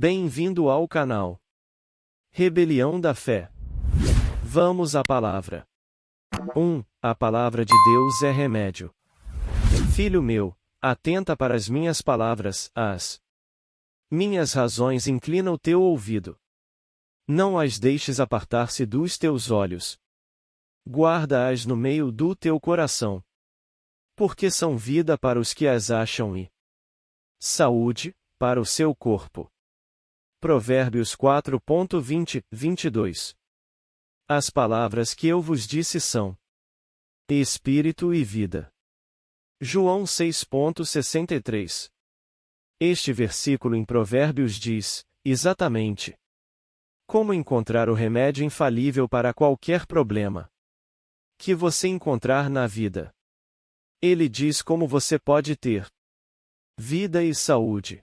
Bem-vindo ao canal Rebelião da Fé. Vamos à palavra. 1. A palavra de Deus é remédio. Filho meu, atenta para as minhas palavras, as minhas razões inclina o teu ouvido. Não as deixes apartar-se dos teus olhos. Guarda-as no meio do teu coração. Porque são vida para os que as acham e saúde para o seu corpo. Provérbios 4.20, 22. As palavras que eu vos disse são espírito e vida. João 6.63. Este versículo em Provérbios diz, exatamente, como encontrar o remédio infalível para qualquer problema que você encontrar na vida. Ele diz como você pode ter vida e saúde.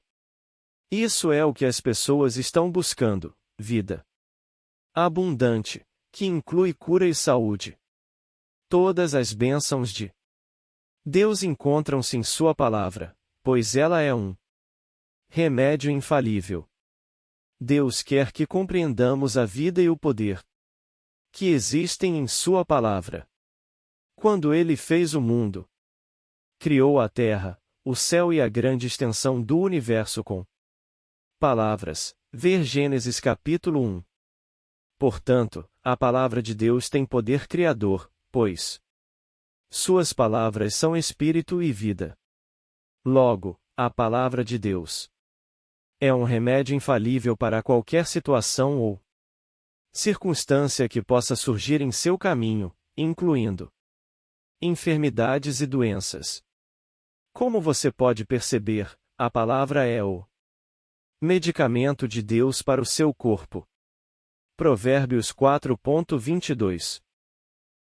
Isso é o que as pessoas estão buscando, vida abundante, que inclui cura e saúde. Todas as bênçãos de Deus encontram-se em sua palavra, pois ela é um remédio infalível. Deus quer que compreendamos a vida e o poder que existem em sua palavra. Quando ele fez o mundo, criou a terra, o céu e a grande extensão do universo com palavras, ver Gênesis capítulo 1. Portanto, a palavra de Deus tem poder criador, pois suas palavras são espírito e vida. Logo, a palavra de Deus é um remédio infalível para qualquer situação ou circunstância que possa surgir em seu caminho, incluindo enfermidades e doenças. Como você pode perceber, a palavra é o medicamento de Deus para o seu corpo. Provérbios 4.22.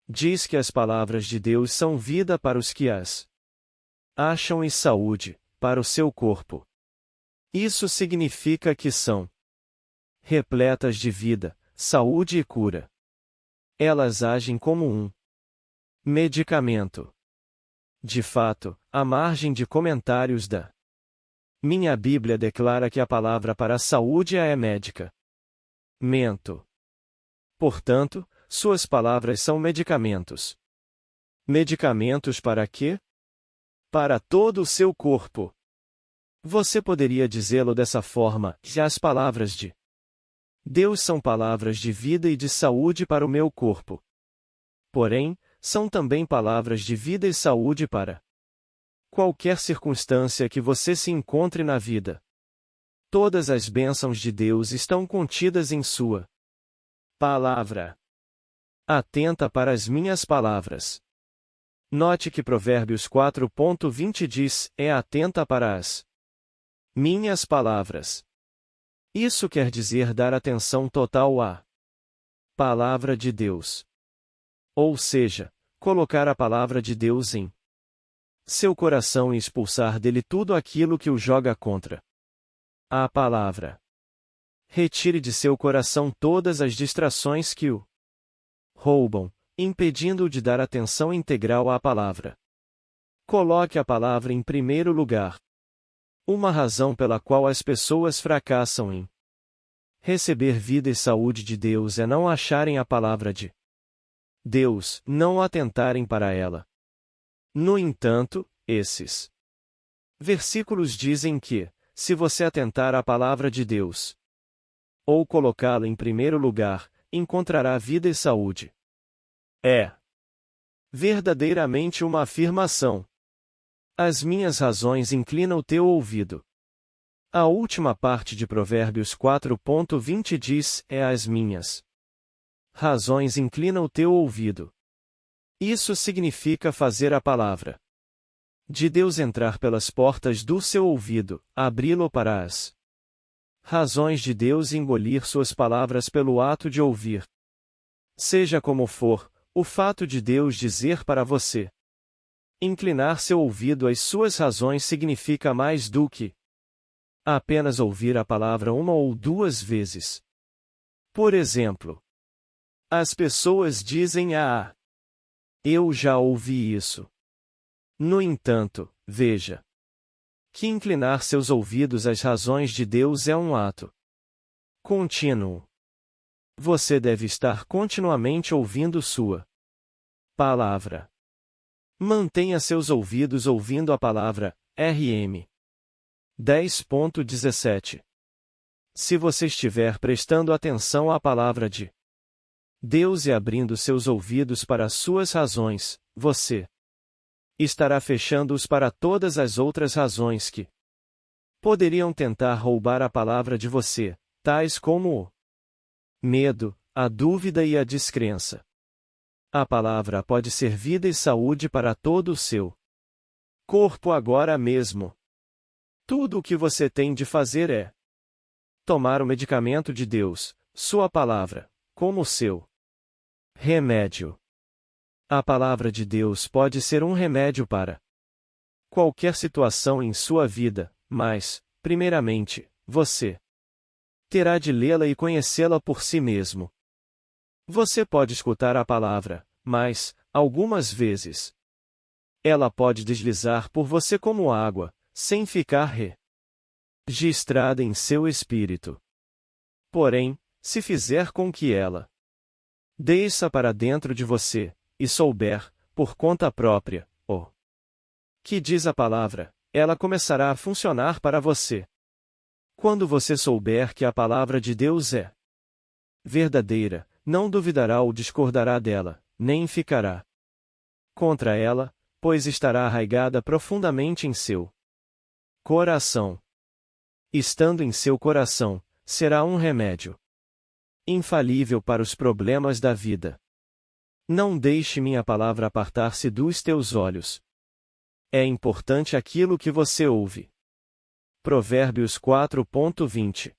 Diz que as palavras de Deus são vida para os que as acham e saúde para o seu corpo. Isso significa que são repletas de vida, saúde e cura. Elas agem como um medicamento. De fato, à margem de comentários da minha Bíblia declara que a palavra para a saúde é médica. Mento. Portanto, suas palavras são medicamentos. Medicamentos para quê? Para todo o seu corpo. Você poderia dizê-lo dessa forma: já as palavras de Deus são palavras de vida e de saúde para o meu corpo. Porém, são também palavras de vida e saúde para qualquer circunstância que você se encontre na vida. Todas as bênçãos de Deus estão contidas em sua palavra. Atenta para as minhas palavras. Note que Provérbios 4.20 diz, atenta para as minhas palavras. Isso quer dizer dar atenção total à palavra de Deus. Ou seja, colocar a palavra de Deus em seu coração e expulsar dele tudo aquilo que o joga contra a palavra. Retire de seu coração todas as distrações que o roubam, impedindo-o de dar atenção integral à palavra. Coloque a palavra em primeiro lugar. Uma razão pela qual as pessoas fracassam em receber vida e saúde de Deus é não acharem a palavra de Deus, não atentarem para ela. No entanto, esses versículos dizem que, se você atentar à palavra de Deus, ou colocá-la em primeiro lugar, encontrará vida e saúde. É verdadeiramente uma afirmação. As minhas razões inclinam o teu ouvido. A última parte de Provérbios 4.20 diz, as minhas razões inclinam o teu ouvido. Isso significa fazer a palavra de Deus entrar pelas portas do seu ouvido, abri-lo para as razões de Deus e engolir suas palavras pelo ato de ouvir. Seja como for, o fato de Deus dizer para você inclinar seu ouvido às suas razões significa mais do que apenas ouvir a palavra uma ou duas vezes. Por exemplo, as pessoas dizem eu já ouvi isso. No entanto, veja que inclinar seus ouvidos às razões de Deus é um ato Contínuo. Você deve estar continuamente ouvindo sua palavra. Mantenha seus ouvidos ouvindo a palavra, RM. 10.17. Se você estiver prestando atenção à palavra de Deus e abrindo seus ouvidos para as suas razões, você estará fechando-os para todas as outras razões que poderiam tentar roubar a palavra de você, tais como o medo, a dúvida e a descrença. A palavra pode ser vida e saúde para todo o seu corpo agora mesmo. Tudo o que você tem de fazer é tomar o medicamento de Deus, sua palavra, como seu remédio. A palavra de Deus pode ser um remédio para qualquer situação em sua vida, mas, primeiramente, você terá de lê-la e conhecê-la por si mesmo. Você pode escutar a palavra, mas, algumas vezes, ela pode deslizar por você como água, sem ficar registrada em seu espírito. Porém, se fizer com que ela desça para dentro de você, e souber, por conta própria, o que diz a palavra, ela começará a funcionar para você. Quando você souber que a palavra de Deus é verdadeira, não duvidará ou discordará dela, nem ficará contra ela, pois estará arraigada profundamente em seu coração. Estando em seu coração, será um remédio infalível para os problemas da vida. Não deixe minha palavra apartar-se dos teus olhos. É importante aquilo que você ouve. Provérbios 4.20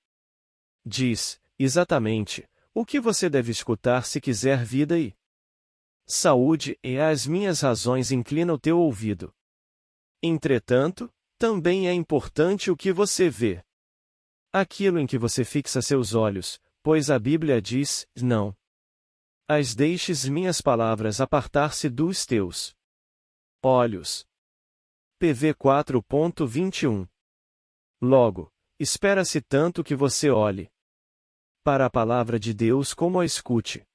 diz, exatamente, o que você deve escutar se quiser vida e saúde, e às minhas razões inclina o teu ouvido. Entretanto, também é importante o que você vê. Aquilo em que você fixa seus olhos, pois a Bíblia diz, não as deixes minhas palavras apartar-se dos teus olhos. PV 4.21. Logo, espera-se tanto que você olhe para a palavra de Deus como a escute.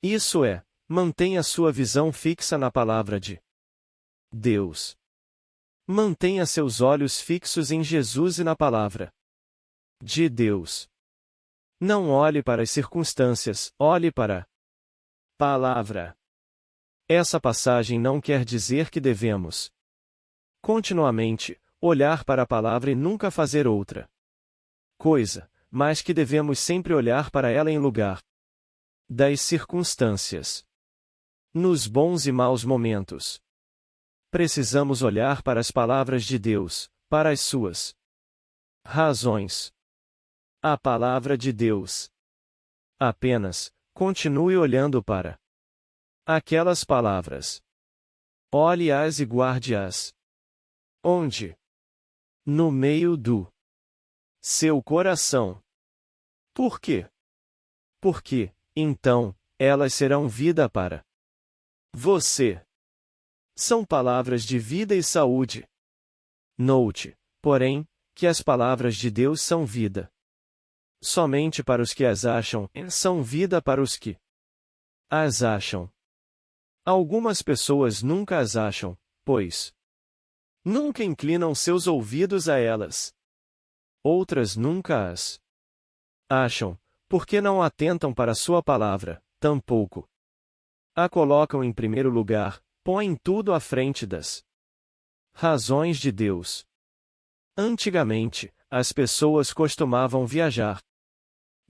Isso é, mantenha sua visão fixa na palavra de Deus. Mantenha seus olhos fixos em Jesus e na palavra de Deus. Não olhe para as circunstâncias, olhe para a palavra. Essa passagem não quer dizer que devemos continuamente olhar para a palavra e nunca fazer outra coisa, mas que devemos sempre olhar para ela em lugar das circunstâncias. Nos bons e maus momentos, precisamos olhar para as palavras de Deus, para as suas razões. A palavra de Deus. Apenas, continue olhando para aquelas palavras. Olhe-as e guarde-as. Onde? No meio do seu coração. Por quê? Porque, então, elas serão vida para você. São palavras de vida e saúde. Note, porém, que as palavras de Deus são vida somente para os que as acham, e são vida para os que as acham. Algumas pessoas nunca as acham, pois nunca inclinam seus ouvidos a elas. Outras nunca as acham, porque não atentam para sua palavra, tampouco a colocam em primeiro lugar, põem tudo à frente das razões de Deus. Antigamente, as pessoas costumavam viajar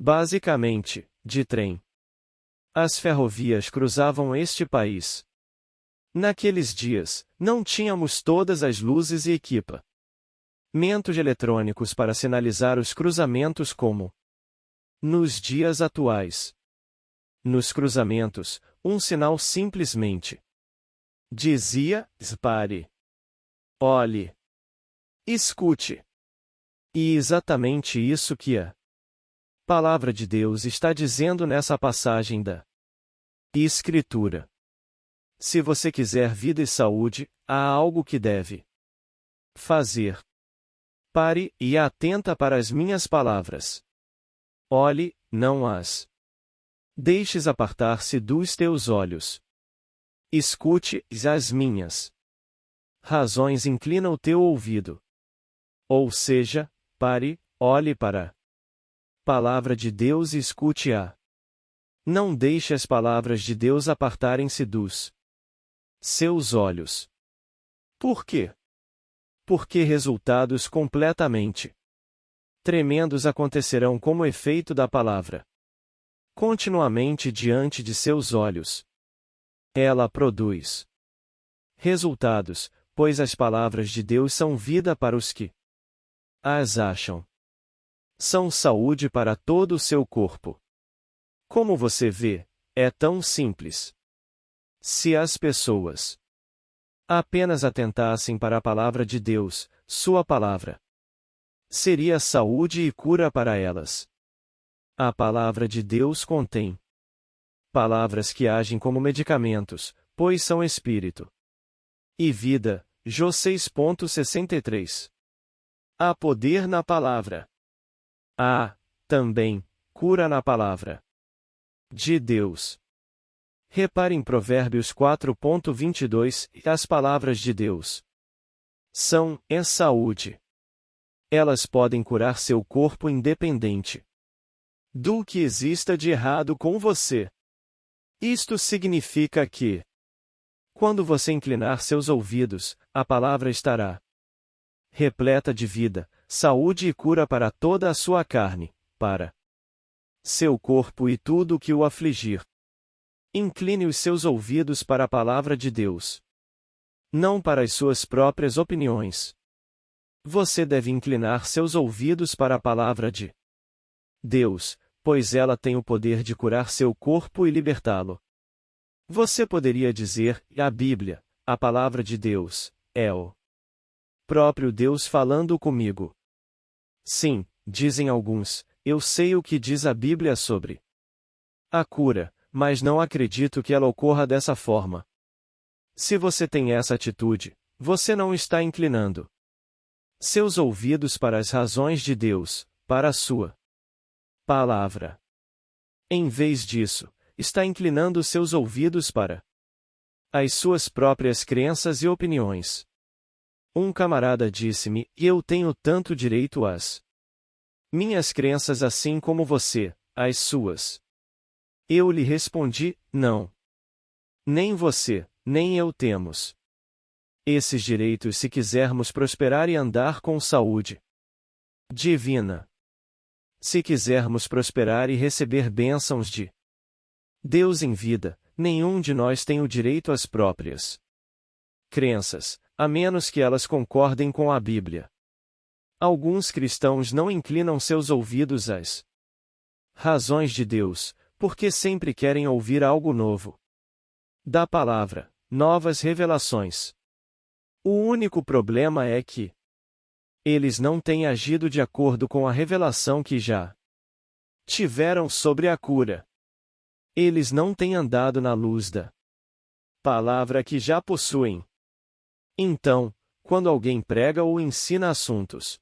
basicamente, de trem. As ferrovias cruzavam este país. Naqueles dias, não tínhamos todas as luzes e equipamentos eletrônicos para sinalizar os cruzamentos como nos dias atuais. Nos cruzamentos, um sinal simplesmente dizia, pare, olhe, escute. E exatamente isso que a palavra de Deus está dizendo nessa passagem da Escritura. Se você quiser vida e saúde, há algo que deve fazer. Pare e atenta para as minhas palavras. Olhe, não as deixes apartar-se dos teus olhos. Escute as minhas razões, inclina o teu ouvido. Ou seja, pare, olhe para a palavra de Deus e escute-a. Não deixe as palavras de Deus apartarem-se dos seus olhos. Por quê? Porque resultados completamente tremendos acontecerão como efeito da palavra continuamente diante de seus olhos. Ela produz resultados, pois as palavras de Deus são vida para os que as acham. São saúde para todo o seu corpo. Como você vê, é tão simples. Se as pessoas apenas atentassem para a palavra de Deus, sua palavra seria saúde e cura para elas. A palavra de Deus contém palavras que agem como medicamentos, pois são espírito e vida. Jó 6,63. Há poder na palavra. Há, também, cura na palavra de Deus. Repare em Provérbios 4,22, as palavras de Deus são saúde. Elas podem curar seu corpo independente do que exista de errado com você. Isto significa que, quando você inclinar seus ouvidos, a palavra estará repleta de vida, saúde e cura para toda a sua carne, para seu corpo e tudo o que o afligir. Incline os seus ouvidos para a palavra de Deus, não para as suas próprias opiniões. Você deve inclinar seus ouvidos para a palavra de Deus, pois ela tem o poder de curar seu corpo e libertá-lo. Você poderia dizer, a Bíblia, a palavra de Deus, é o próprio Deus falando comigo. Sim, dizem alguns, eu sei o que diz a Bíblia sobre a cura, mas não acredito que ela ocorra dessa forma. Se você tem essa atitude, você não está inclinando seus ouvidos para as razões de Deus, para a sua palavra. Em vez disso, está inclinando seus ouvidos para as suas próprias crenças e opiniões. Um camarada disse-me, e eu tenho tanto direito às minhas crenças assim como você, às suas. Eu lhe respondi, não. Nem você, nem eu temos esses direitos se quisermos prosperar e andar com saúde divina. Se quisermos prosperar e receber bênçãos de Deus em vida, nenhum de nós tem o direito às próprias crenças, a menos que elas concordem com a Bíblia. Alguns cristãos não inclinam seus ouvidos às razões de Deus, porque sempre querem ouvir algo novo da palavra, novas revelações. O único problema é que eles não têm agido de acordo com a revelação que já tiveram sobre a cura. Eles não têm andado na luz da palavra que já possuem. Então, quando alguém prega ou ensina assuntos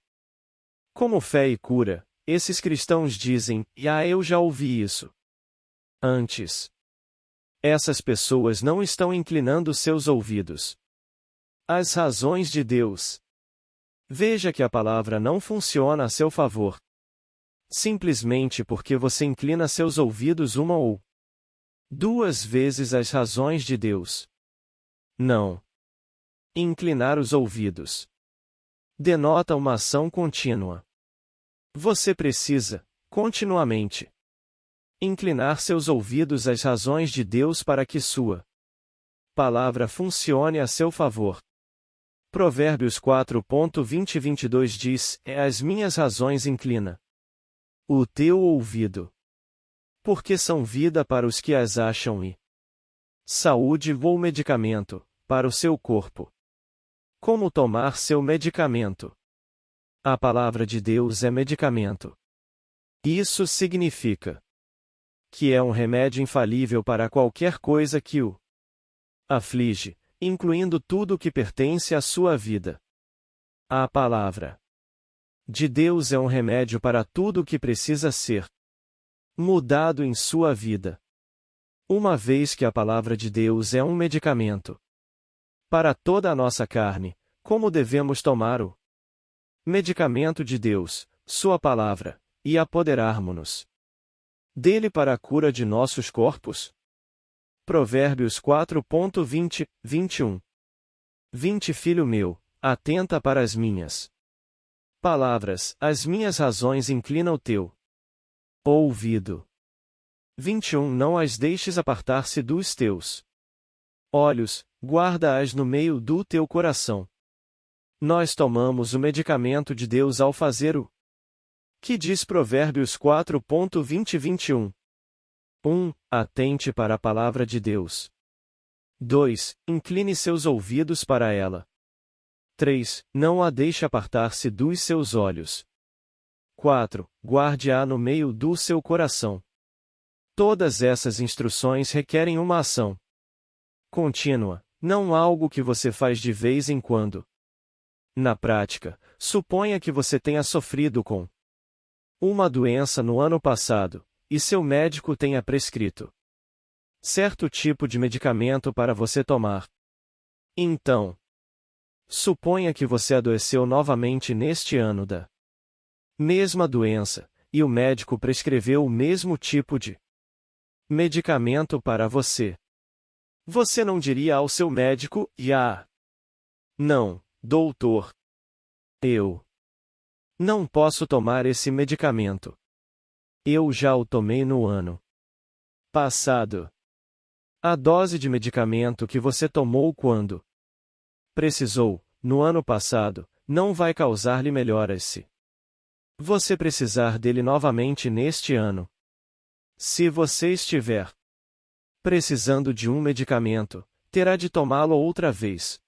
como fé e cura, esses cristãos dizem, eu já ouvi isso antes. Essas pessoas não estão inclinando seus ouvidos às razões de Deus. Veja que a palavra não funciona a seu favor simplesmente porque você inclina seus ouvidos uma ou duas vezes às razões de Deus. Não. Inclinar os ouvidos denota uma ação contínua. Você precisa, continuamente, inclinar seus ouvidos às razões de Deus para que sua palavra funcione a seu favor. Provérbios 4,20 e 22 diz, as minhas razões inclina o teu ouvido, porque são vida para os que as acham e saúde ou medicamento, para o seu corpo. Como tomar seu medicamento? A palavra de Deus é medicamento. Isso significa que é um remédio infalível para qualquer coisa que o aflige, incluindo tudo o que pertence à sua vida. A palavra de Deus é um remédio para tudo o que precisa ser mudado em sua vida. Uma vez que a palavra de Deus é um medicamento para toda a nossa carne, como devemos tomar o medicamento de Deus, sua palavra, e apoderarmos-nos dele para a cura de nossos corpos? Provérbios 4.20, 21. 20 Filho meu, atenta para as minhas palavras, as minhas razões inclina o teu ouvido. 21 Não as deixes apartar-se dos teus olhos, guarda-as no meio do teu coração. Nós tomamos o medicamento de Deus ao fazer o que diz Provérbios 4.20 e 21. 1. Atente para a palavra de Deus. 2. Incline seus ouvidos para ela. 3. Não a deixe apartar-se dos seus olhos. 4. Guarde-a no meio do seu coração. Todas essas instruções requerem uma ação contínua, não algo que você faz de vez em quando. Na prática, suponha que você tenha sofrido com uma doença no ano passado, e seu médico tenha prescrito certo tipo de medicamento para você tomar. Então, suponha que você adoeceu novamente neste ano da mesma doença, e o médico prescreveu o mesmo tipo de medicamento para você. Você não diria ao seu médico, não, doutor, eu não posso tomar esse medicamento. Eu já o tomei no ano passado. A dose de medicamento que você tomou quando precisou, no ano passado, não vai causar-lhe melhoras se você precisar dele novamente neste ano. Se você estiver precisando de um medicamento, terá de tomá-lo outra vez,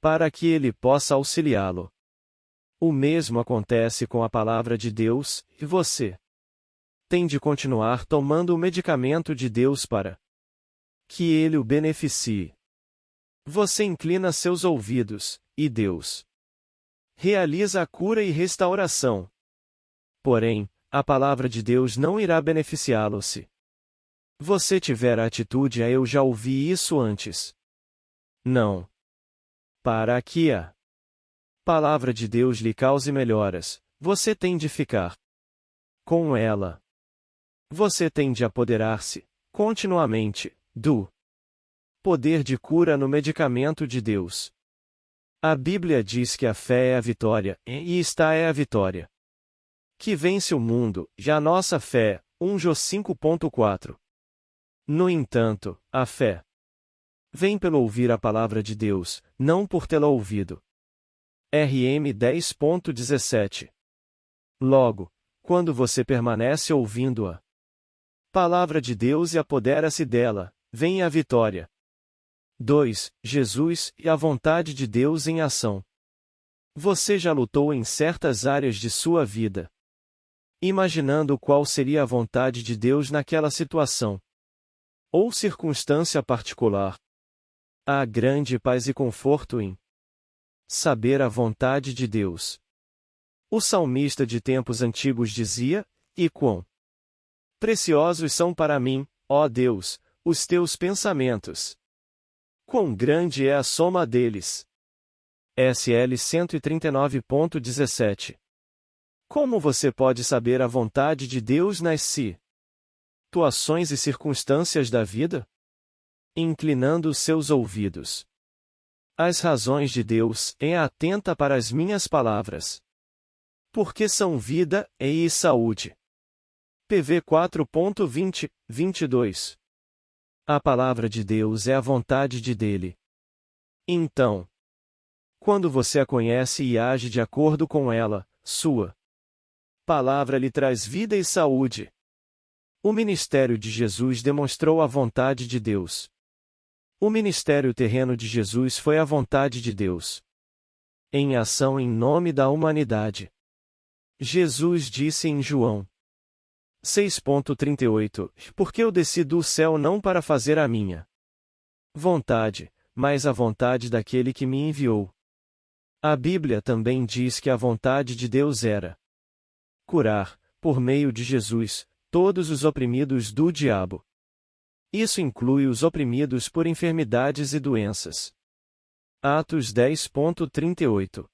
para que ele possa auxiliá-lo. O mesmo acontece com a palavra de Deus, e você tem de continuar tomando o medicamento de Deus para que ele o beneficie. Você inclina seus ouvidos, e Deus realiza a cura e restauração. Porém, a palavra de Deus não irá beneficiá-lo se você tiver a atitude eu já ouvi isso antes. Não. Para que a palavra de Deus lhe cause melhoras, você tem de ficar com ela. Você tem de apoderar-se, continuamente, do poder de cura no medicamento de Deus. A Bíblia diz que a fé é a vitória, e esta é a vitória que vence o mundo, e a nossa fé, 1 Jó 5.4. No entanto, a fé vem pelo ouvir a palavra de Deus, não por tê-la ouvido. RM 10.17. Logo, quando você permanece ouvindo a palavra de Deus e apodera-se dela, vem a vitória. 2. Jesus e a vontade de Deus em ação. Você já lutou em certas áreas de sua vida, imaginando qual seria a vontade de Deus naquela situação ou circunstância particular. Há grande paz e conforto em saber a vontade de Deus. O salmista de tempos antigos dizia: "E quão preciosos são para mim, ó Deus, os teus pensamentos. Quão grande é a soma deles." SL 139.17. Como você pode saber a vontade de Deus nas situações e circunstâncias da vida? Inclinando seus ouvidos. As razões de Deus, atenta para as minhas palavras. Porque são vida, e saúde. PV 4.20, 22. A palavra de Deus é a vontade dele. Então, quando você a conhece e age de acordo com ela, sua palavra lhe traz vida e saúde. O ministério de Jesus demonstrou a vontade de Deus. O ministério terreno de Jesus foi a vontade de Deus em ação em nome da humanidade. Jesus disse em João 6.38, porque eu desci do céu não para fazer a minha vontade, mas a vontade daquele que me enviou. A Bíblia também diz que a vontade de Deus era curar, por meio de Jesus, todos os oprimidos do diabo. Isso inclui os oprimidos por enfermidades e doenças. Atos 10.38.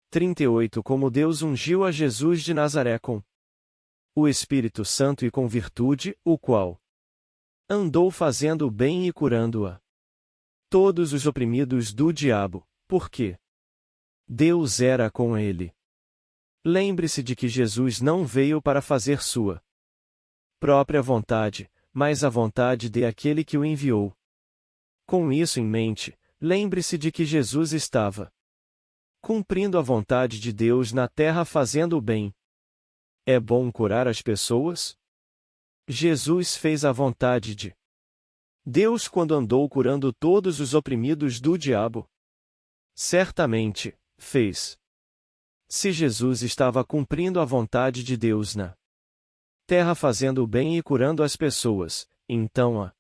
38 Como Deus ungiu a Jesus de Nazaré com o Espírito Santo e com virtude, o qual andou fazendo o bem e curando-a todos os oprimidos do diabo, porque Deus era com ele. Lembre-se de que Jesus não veio para fazer sua própria vontade, mas a vontade de aquele que o enviou. Com isso em mente, lembre-se de que Jesus estava cumprindo a vontade de Deus na terra fazendo o bem. É bom curar as pessoas? Jesus fez a vontade de Deus quando andou curando todos os oprimidos do diabo? Certamente, fez. Se Jesus estava cumprindo a vontade de Deus na terra fazendo o bem e curando as pessoas, então a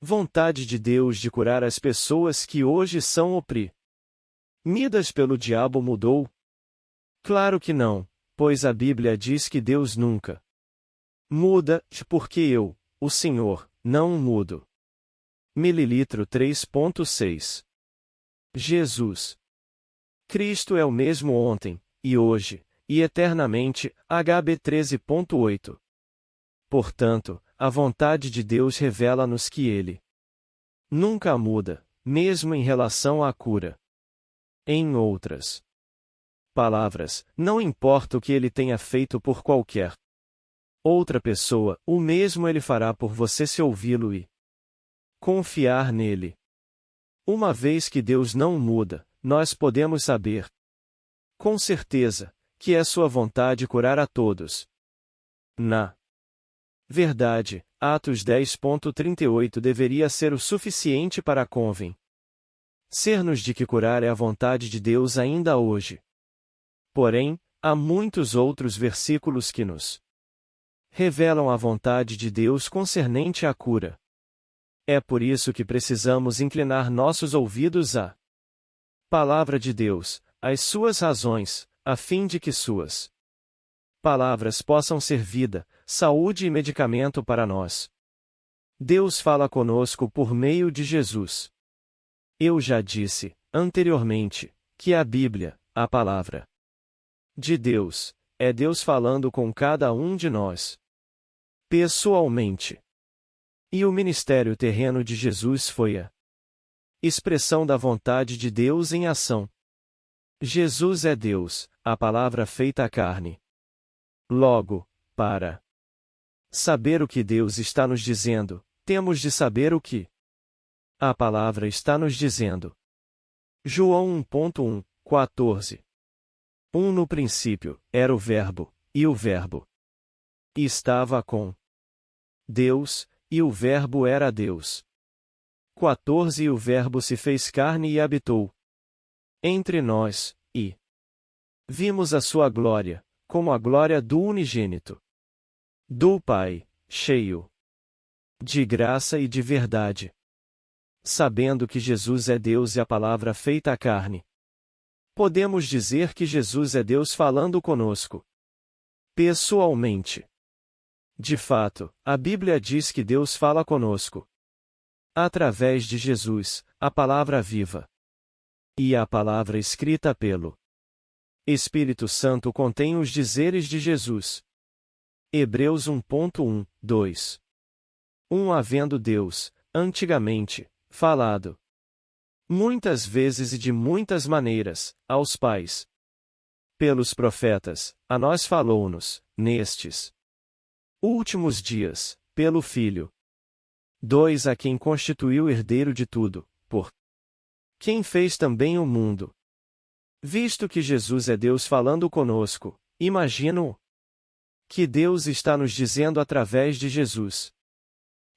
vontade de Deus de curar as pessoas que hoje são oprimidas pelo diabo mudou? Claro que não, pois a Bíblia diz que Deus nunca muda, porque eu, o Senhor, não mudo. Mililitro 3.6. Jesus Cristo é o mesmo ontem, e hoje, e eternamente, HB 13.8. Portanto, a vontade de Deus revela-nos que Ele nunca muda, mesmo em relação à cura. Em outras palavras, não importa o que Ele tenha feito por qualquer outra pessoa, o mesmo Ele fará por você se ouvi-lo e confiar nele. Uma vez que Deus não muda, nós podemos saber, com certeza, que é sua vontade curar a todos. Na verdade, Atos 10.38 deveria ser o suficiente para convencer-nos de que curar é a vontade de Deus ainda hoje. Porém, há muitos outros versículos que nos revelam a vontade de Deus concernente à cura. É por isso que precisamos inclinar nossos ouvidos à palavra de Deus, às suas razões, a fim de que suas palavras possam ser vida, saúde e medicamento para nós. Deus fala conosco por meio de Jesus. Eu já disse, anteriormente, que a Bíblia, a palavra de Deus, é Deus falando com cada um de nós pessoalmente. E o ministério terreno de Jesus foi a expressão da vontade de Deus em ação. Jesus é Deus, a palavra feita carne. Logo, para saber o que Deus está nos dizendo, temos de saber o que a palavra está nos dizendo. João 1.1, 14. No princípio, era o Verbo, e o Verbo estava com Deus, e o Verbo era Deus. 14 E o Verbo se fez carne e habitou entre nós, e vimos a sua glória, como a glória do unigênito do Pai, cheio de graça e de verdade. Sabendo que Jesus é Deus e a palavra feita carne, podemos dizer que Jesus é Deus falando conosco pessoalmente. De fato, a Bíblia diz que Deus fala conosco através de Jesus, a palavra viva. E a palavra escrita pelo Espírito Santo contém os dizeres de Jesus. Hebreus 1.1, 2. Havendo Deus, antigamente, falado muitas vezes e de muitas maneiras, aos pais pelos profetas, a nós falou-nos, nestes últimos dias, pelo Filho. 2 A quem constituiu herdeiro de tudo, por quem fez também o mundo. Visto que Jesus é Deus falando conosco, imagino que Deus está nos dizendo através de Jesus.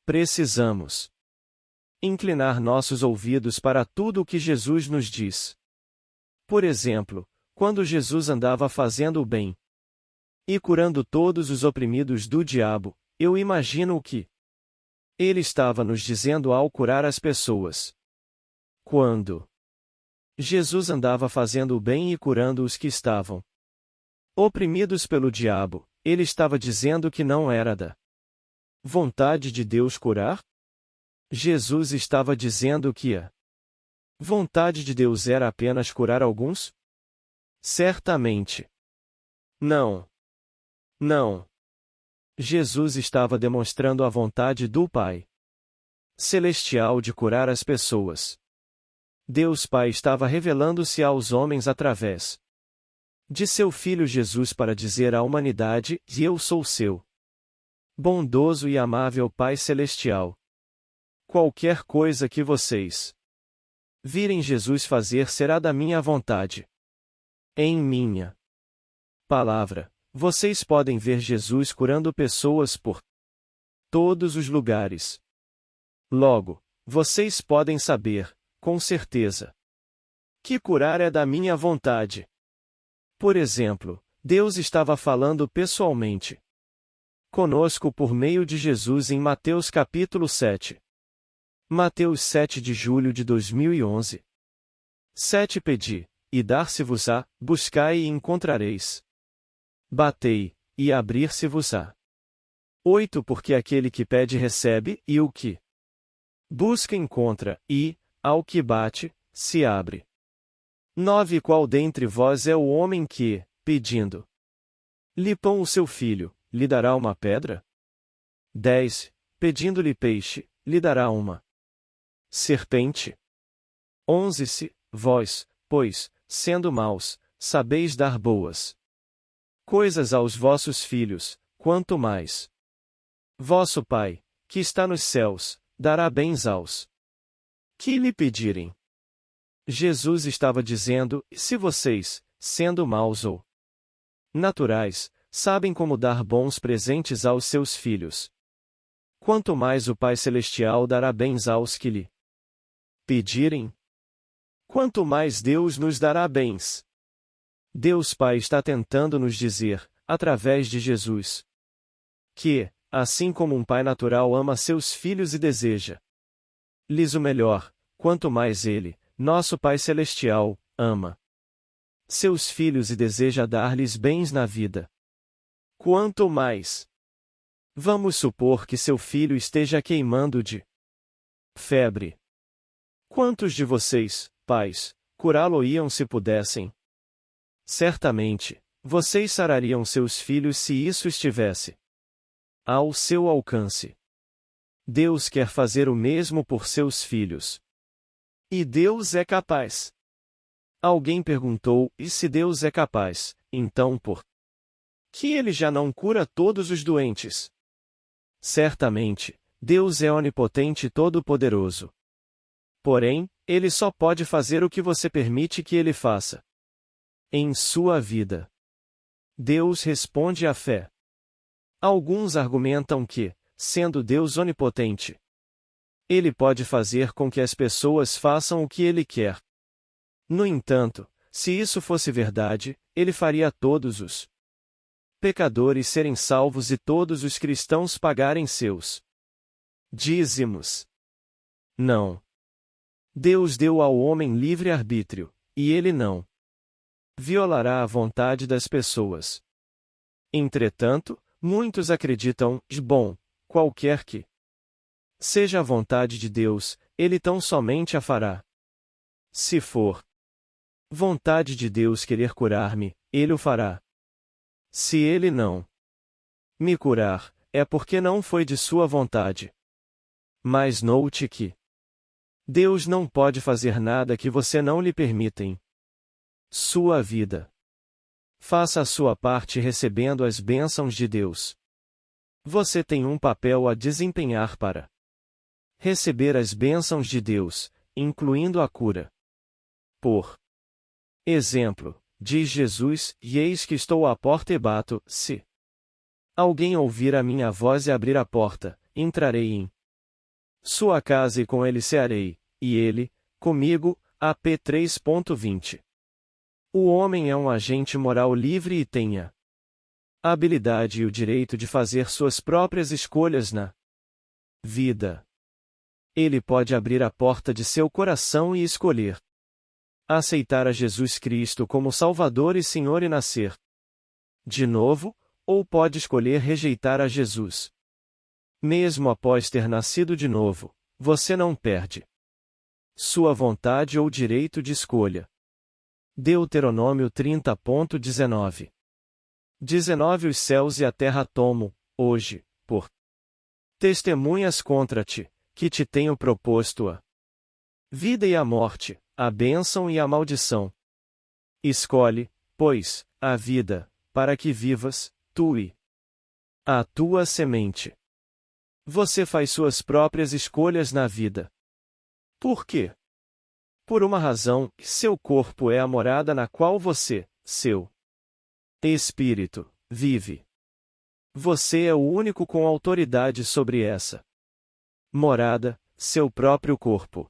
Precisamos inclinar nossos ouvidos para tudo o que Jesus nos diz. Por exemplo, quando Jesus andava fazendo o bem e curando todos os oprimidos do diabo, eu imagino o que ele estava nos dizendo ao curar as pessoas. Quando Jesus andava fazendo o bem e curando os que estavam oprimidos pelo diabo, ele estava dizendo que não era da vontade de Deus curar? Jesus estava dizendo que a vontade de Deus era apenas curar alguns? Certamente. Não. Não. Jesus estava demonstrando a vontade do Pai Celestial de curar as pessoas. Deus Pai estava revelando-se aos homens através de seu Filho Jesus para dizer à humanidade: eu sou seu bondoso e amável Pai Celestial. Qualquer coisa que vocês virem Jesus fazer será da minha vontade. Em minha palavra, vocês podem ver Jesus curando pessoas por todos os lugares. Logo, vocês podem saber, com certeza, que curar é da minha vontade. Por exemplo, Deus estava falando pessoalmente conosco por meio de Jesus em Mateus capítulo 7. Mateus 7 de julho de 2011. 7 Pedi, e dar-se-vos-á, buscai e encontrareis. Batei, e abrir-se-vos-á. 8 Porque aquele que pede recebe, e o que busca encontra, e, ao que bate, se abre. 9 Qual dentre vós é o homem que, pedindo lhe pão o seu filho, lhe dará uma pedra? 10 Pedindo-lhe peixe, lhe dará uma serpente? 11 Se vós, pois, sendo maus, sabeis dar boas coisas aos vossos filhos, quanto mais vosso Pai, que está nos céus, dará bens aos que lhe pedirem. Jesus estava dizendo: se vocês, sendo maus ou naturais, sabem como dar bons presentes aos seus filhos, quanto mais o Pai Celestial dará bens aos que lhe pedirem. Quanto mais Deus nos dará bens. Deus Pai está tentando nos dizer, através de Jesus, que, assim como um pai natural ama seus filhos e deseja-lhes o melhor, quanto mais Ele, nosso Pai Celestial, ama seus filhos e deseja dar-lhes bens na vida. Quanto mais. Vamos supor que seu filho esteja queimando de febre. Quantos de vocês, pais, curá-lo-iam se pudessem? Certamente, vocês sarariam seus filhos se isso estivesse ao seu alcance. Deus quer fazer o mesmo por seus filhos. E Deus é capaz. Alguém perguntou: e se Deus é capaz, então por que Ele já não cura todos os doentes? Certamente, Deus é onipotente e todo-poderoso. Porém, Ele só pode fazer o que você permite que Ele faça em sua vida. Deus responde à fé. Alguns argumentam que, sendo Deus onipotente, Ele pode fazer com que as pessoas façam o que Ele quer. No entanto, se isso fosse verdade, Ele faria todos os pecadores serem salvos e todos os cristãos pagarem seus dízimos. Não. Deus deu ao homem livre arbítrio, e ele não violará a vontade das pessoas. Entretanto, muitos acreditam: bom, qualquer que seja a vontade de Deus, Ele tão somente a fará. Se for vontade de Deus querer curar-me, Ele o fará. Se Ele não me curar, é porque não foi de sua vontade. Mas note que Deus não pode fazer nada que você não lhe permita em sua vida. Faça a sua parte recebendo as bênçãos de Deus. Você tem um papel a desempenhar para receber as bênçãos de Deus, incluindo a cura. Por exemplo, diz Jesus: e eis que estou à porta e bato, se alguém ouvir a minha voz e abrir a porta, entrarei em sua casa e com ele cearei, e ele, comigo. AP 3.20. O homem é um agente moral livre e tem a habilidade e o direito de fazer suas próprias escolhas na vida. Ele pode abrir a porta de seu coração e escolher aceitar a Jesus Cristo como Salvador e Senhor e nascer de novo, ou pode escolher rejeitar a Jesus. Mesmo após ter nascido de novo, você não perde sua vontade ou direito de escolha. Deuteronômio 30.19. 19 Os céus e a terra tomo, hoje, por testemunhas contra ti, que te tenho proposto a vida e a morte, a bênção e a maldição. Escolhe, pois, a vida, para que vivas, tu e a tua semente. Você faz suas próprias escolhas na vida. Por quê? Por uma razão, seu corpo é a morada na qual você, seu espírito, vive. Você é o único com autoridade sobre essa morada, seu próprio corpo.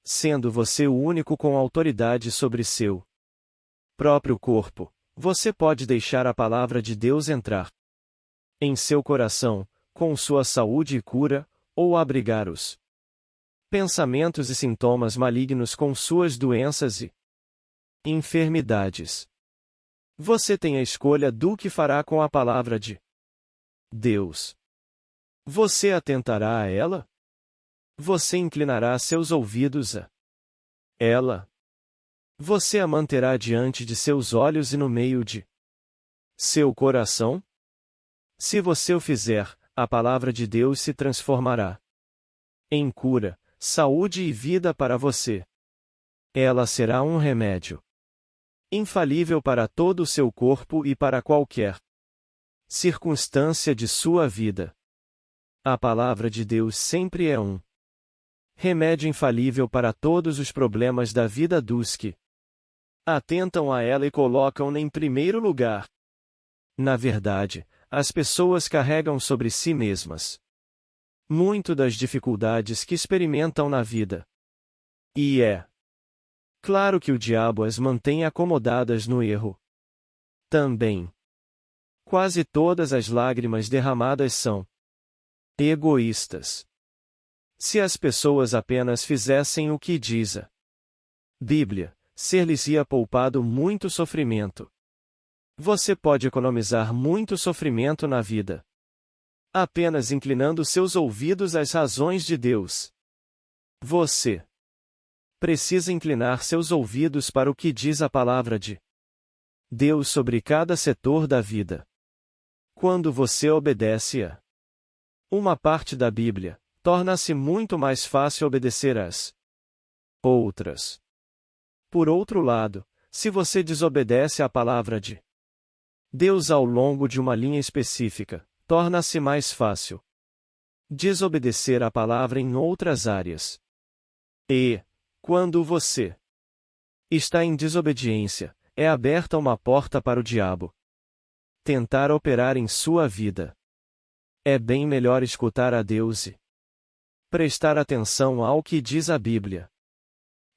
Sendo você o único com autoridade sobre seu próprio corpo, você pode deixar a palavra de Deus entrar em seu coração, com sua saúde e cura, ou abrigar os pensamentos e sintomas malignos com suas doenças e enfermidades. Você tem a escolha do que fará com a palavra de Deus. Você atentará a ela? Você inclinará seus ouvidos a ela? Você a manterá diante de seus olhos e no meio de seu coração? Se você o fizer, a palavra de Deus se transformará em cura, saúde e vida para você. Ela será um remédio infalível para todo o seu corpo e para qualquer circunstância de sua vida. A palavra de Deus sempre é um remédio infalível para todos os problemas da vida dos que atentam a ela e colocam-na em primeiro lugar. Na verdade, as pessoas carregam sobre si mesmas muito das dificuldades que experimentam na vida. E é claro que o diabo as mantém acomodadas no erro. Também. Quase todas as lágrimas derramadas são egoístas. Se as pessoas apenas fizessem o que diz a Bíblia, ser-lhes-ia poupado muito sofrimento. Você pode economizar muito sofrimento na vida apenas inclinando seus ouvidos às razões de Deus. Você precisa inclinar seus ouvidos para o que diz a palavra de Deus sobre cada setor da vida. Quando você obedece a uma parte da Bíblia, torna-se muito mais fácil obedecer às outras. Por outro lado, se você desobedece à palavra de Deus ao longo de uma linha específica, torna-se mais fácil desobedecer à palavra em outras áreas. E, quando você está em desobediência, é aberta uma porta para o diabo tentar operar em sua vida. É bem melhor escutar a Deus e prestar atenção ao que diz a Bíblia.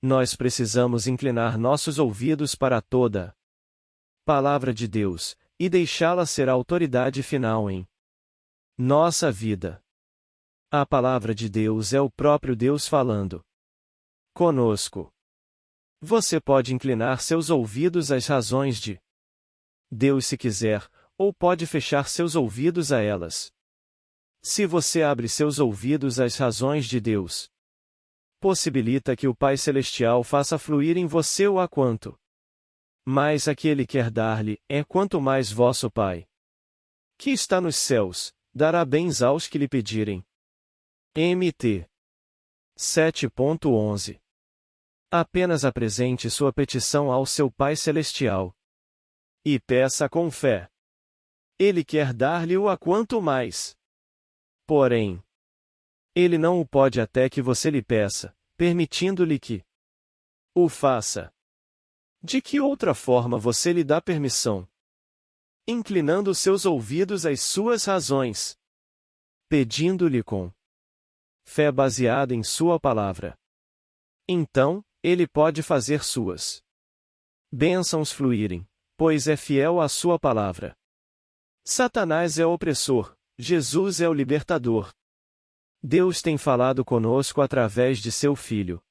Nós precisamos inclinar nossos ouvidos para toda a palavra de Deus, e deixá-la ser a autoridade final em nossa vida. A palavra de Deus é o próprio Deus falando conosco. Você pode inclinar seus ouvidos às razões de Deus se quiser, ou pode fechar seus ouvidos a elas. Se você abre seus ouvidos às razões de Deus, possibilita que o Pai Celestial faça fluir em você o a quanto mais a que Ele quer dar-lhe, é quanto mais vosso Pai, que está nos céus, dará bens aos que lhe pedirem. Mt. 7.11. Apenas apresente sua petição ao seu Pai Celestial. E peça com fé. Ele quer dar-lhe o a quanto mais. Porém, Ele não o pode até que você lhe peça, permitindo-lhe que o faça. De que outra forma você lhe dá permissão? Inclinando seus ouvidos às suas razões. Pedindo-lhe com fé baseada em sua palavra. Então, Ele pode fazer suas bênçãos fluírem, pois é fiel à sua palavra. Satanás é o opressor, Jesus é o libertador. Deus tem falado conosco através de seu Filho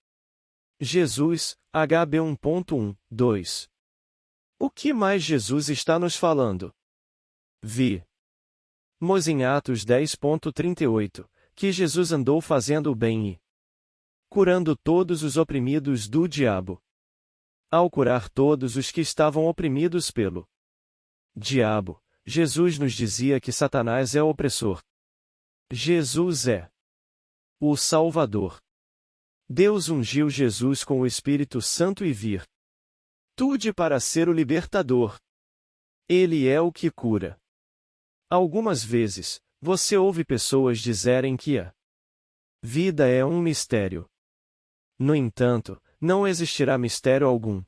Jesus, HB 1.1, 2. O que mais Jesus está nos falando? Vimos em Atos 10:38, que Jesus andou fazendo o bem e curando todos os oprimidos do diabo. Ao curar todos os que estavam oprimidos pelo diabo, Jesus nos dizia que Satanás é o opressor. Jesus é o Salvador. Deus ungiu Jesus com o Espírito Santo e virtude para ser o libertador. Ele é o que cura. Algumas vezes, você ouve pessoas dizerem que a vida é um mistério. No entanto, não existirá mistério algum.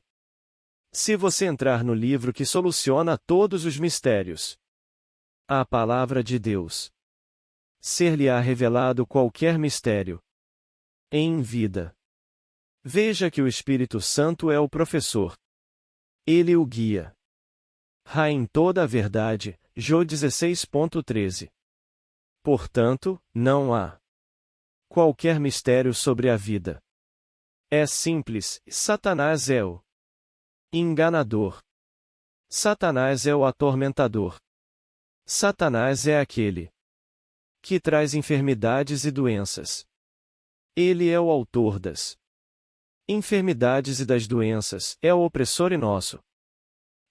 Se você entrar no livro que soluciona todos os mistérios, a Palavra de Deus, ser-lhe-á revelado qualquer mistério em vida. Veja que o Espírito Santo é o professor. Ele o guia em toda a verdade, Jó 16:13. Portanto, não há qualquer mistério sobre a vida. É simples, Satanás é o enganador. Satanás é o atormentador. Satanás é aquele que traz enfermidades e doenças. Ele é o autor das enfermidades e das doenças, é o opressor e nosso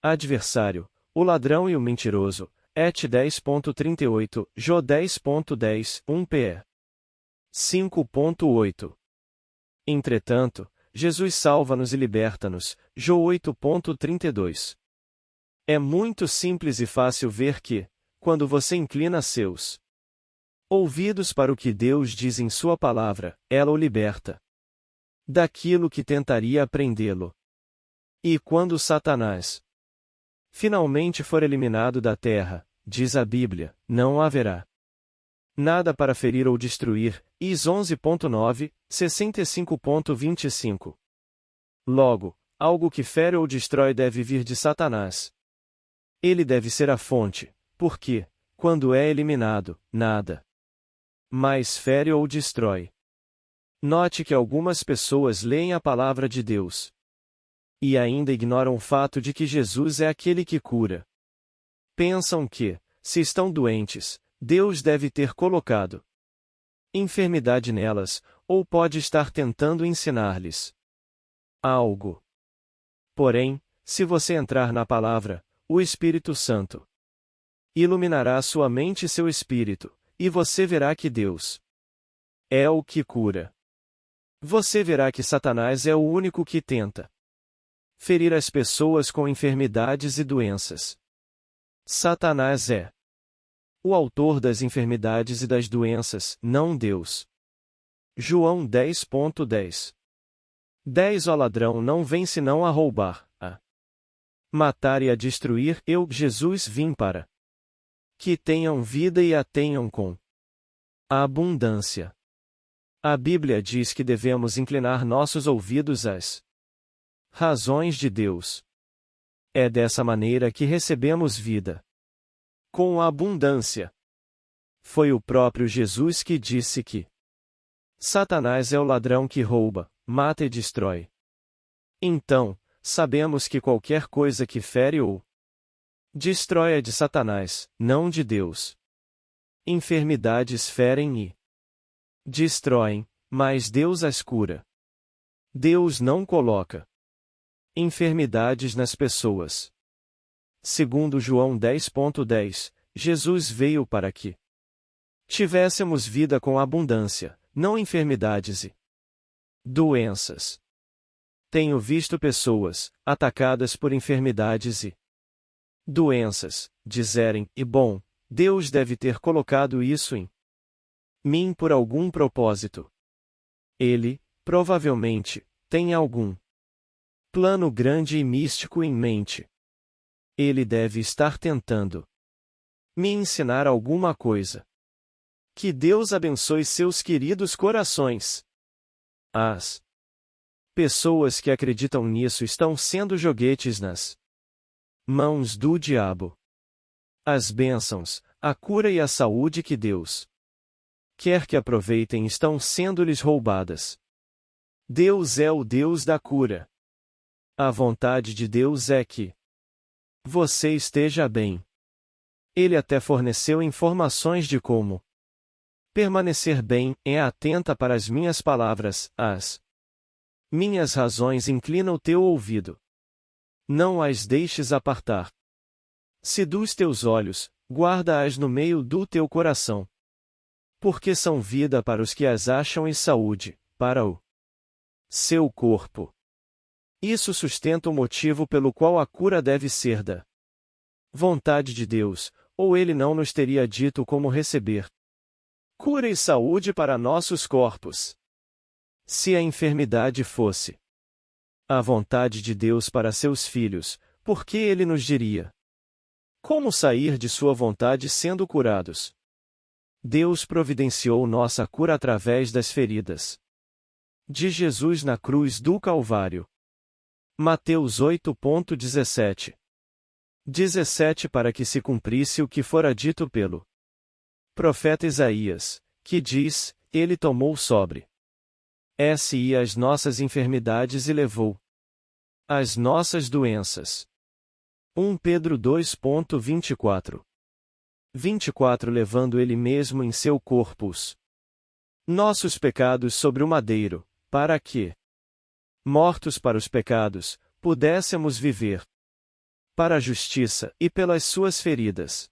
adversário, o ladrão e o mentiroso. Et 10:38, Jó 10:10, 1 PE 5:8. Entretanto, Jesus salva-nos e liberta-nos. Jó 8:32. É muito simples e fácil ver que, quando você inclina seus ouvidos para o que Deus diz em sua palavra, ela o liberta daquilo que tentaria prendê-lo. E quando Satanás finalmente for eliminado da terra, diz a Bíblia, não haverá nada para ferir ou destruir. Is 11:9, 65:25. Logo, algo que fere ou destrói deve vir de Satanás. Ele deve ser a fonte, porque, quando é eliminado, nada mais fere ou destrói. Note que algumas pessoas leem a palavra de Deus e ainda ignoram o fato de que Jesus é aquele que cura. Pensam que, se estão doentes, Deus deve ter colocado enfermidade nelas, ou pode estar tentando ensinar-lhes algo. Porém, se você entrar na palavra, o Espírito Santo iluminará sua mente e seu espírito, e você verá que Deus é o que cura. Você verá que Satanás é o único que tenta ferir as pessoas com enfermidades e doenças. Satanás é o autor das enfermidades e das doenças, não Deus. João 10:10. 10 O ladrão não vem senão a roubar, a matar e a destruir. Eu, Jesus, vim para que tenham vida e a tenham com abundância. A Bíblia diz que devemos inclinar nossos ouvidos às razões de Deus. É dessa maneira que recebemos vida com abundância. Foi o próprio Jesus que disse que Satanás é o ladrão que rouba, mata e destrói. Então, sabemos que qualquer coisa que fere ou destrói é de Satanás, não de Deus. Enfermidades ferem e destroem, mas Deus as cura. Deus não coloca enfermidades nas pessoas. Segundo João 10:10, Jesus veio para que tivéssemos vida com abundância, não enfermidades e doenças. Tenho visto pessoas, atacadas por enfermidades e doenças, dizerem, e bom, Deus deve ter colocado isso em mim por algum propósito. Ele, provavelmente, tem algum plano grande e místico em mente. Ele deve estar tentando me ensinar alguma coisa. Que Deus abençoe seus queridos corações. As pessoas que acreditam nisso estão sendo joguetes nas mãos do diabo. As bênçãos, a cura e a saúde que Deus quer que aproveitem estão sendo-lhes roubadas. Deus é o Deus da cura. A vontade de Deus é que você esteja bem. Ele até forneceu informações de como permanecer bem, atenta para as minhas palavras, as minhas razões inclina o teu ouvido. Não as deixes apartar. Se dos teus olhos, guarda-as no meio do teu coração. Porque são vida para os que as acham e saúde, para o seu corpo. Isso sustenta o motivo pelo qual a cura deve ser da vontade de Deus, ou ele não nos teria dito como receber cura e saúde para nossos corpos. Se a enfermidade fosse a vontade de Deus para seus filhos, por que ele nos diria como sair de sua vontade sendo curados? Deus providenciou nossa cura através das feridas de Jesus na cruz do Calvário. Mateus 8:17. 17 Para que se cumprisse o que fora dito pelo profeta Isaías, que diz, ele tomou sobre si as nossas enfermidades e levou as nossas doenças. 1 Pedro 2:24. 24 Levando ele mesmo em seu corpo os nossos pecados sobre o madeiro, para que, mortos para os pecados, pudéssemos viver para a justiça, e pelas suas feridas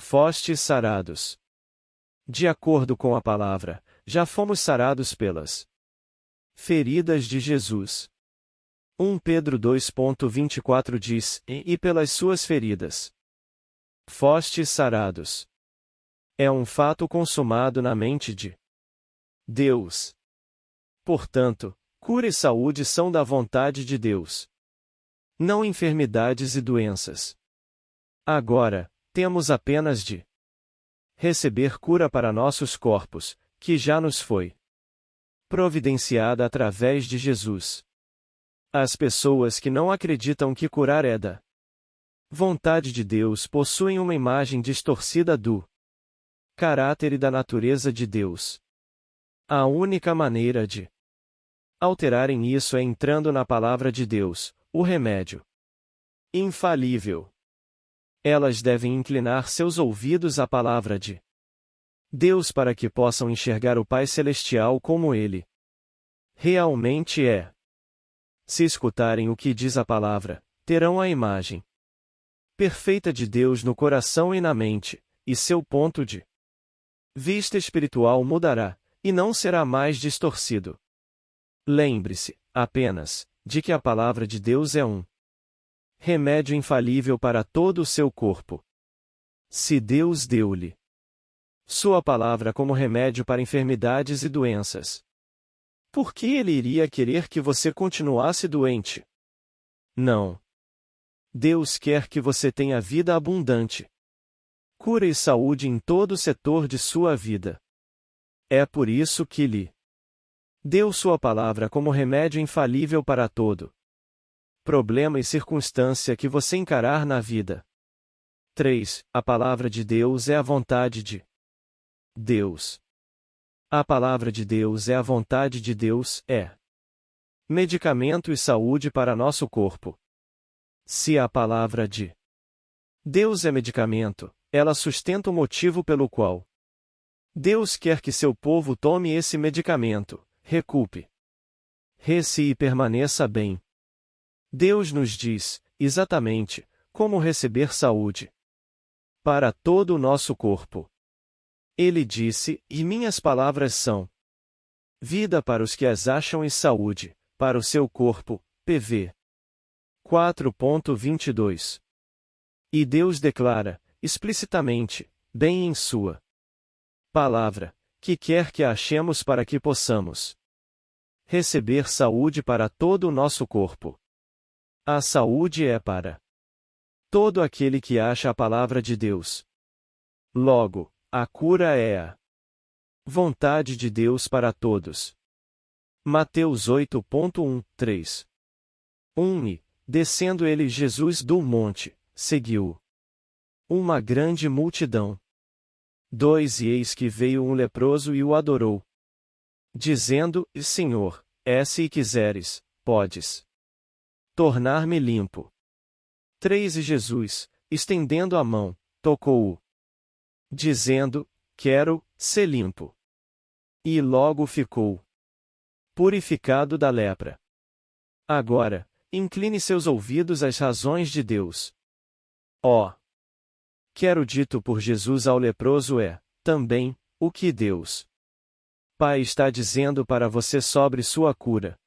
fostes sarados. De acordo com a palavra, já fomos sarados pelas feridas de Jesus. 1 Pedro 2:24 diz, e pelas suas feridas fostes sarados. É um fato consumado na mente de Deus. Portanto, cura e saúde são da vontade de Deus, não enfermidades e doenças. Agora, temos apenas de receber cura para nossos corpos, que já nos foi providenciada através de Jesus. As pessoas que não acreditam que curar é da vontade de Deus possuem uma imagem distorcida do caráter e da natureza de Deus. A única maneira de alterarem isso é entrando na palavra de Deus, o remédio infalível. Elas devem inclinar seus ouvidos à palavra de Deus para que possam enxergar o Pai Celestial como Ele realmente é. Se escutarem o que diz a palavra, terão a imagem perfeita de Deus no coração e na mente, e seu ponto de vista espiritual mudará, e não será mais distorcido. Lembre-se, apenas, de que a palavra de Deus é um remédio infalível para todo o seu corpo. Se Deus deu-lhe sua palavra como remédio para enfermidades e doenças, por que ele iria querer que você continuasse doente? Não. Deus quer que você tenha vida abundante, cura e saúde em todo o setor de sua vida. É por isso que lhe deu sua palavra como remédio infalível para todo problema e circunstância que você encarar na vida. 3. A palavra de Deus é a vontade de Deus. A palavra de Deus é a vontade de Deus, é medicamento e saúde para nosso corpo. Se a palavra de Deus é medicamento, ela sustenta o motivo pelo qual Deus quer que seu povo tome esse medicamento, recupere-se e permaneça bem. Deus nos diz, exatamente, como receber saúde para todo o nosso corpo. Ele disse, e minhas palavras são vida para os que as acham e saúde, para o seu corpo, PV 4:22. E Deus declara, explicitamente, bem em sua palavra, que quer que a achemos para que possamos receber saúde para todo o nosso corpo. A saúde é para todo aquele que acha a palavra de Deus. Logo, a cura é a vontade de Deus para todos. Mateus 8:1-3. 1 E, descendo ele Jesus do monte, seguiu uma grande multidão. 2 E eis que veio um leproso e o adorou, dizendo, Senhor, se quiseres, podes tornar-me limpo. 3 E Jesus, estendendo a mão, tocou-o, dizendo: quero ser limpo. E logo ficou purificado da lepra. Agora, incline seus ouvidos às razões de Deus. Ó! Quero dito por Jesus ao leproso é, também, o que Deus Pai está dizendo para você sobre sua cura.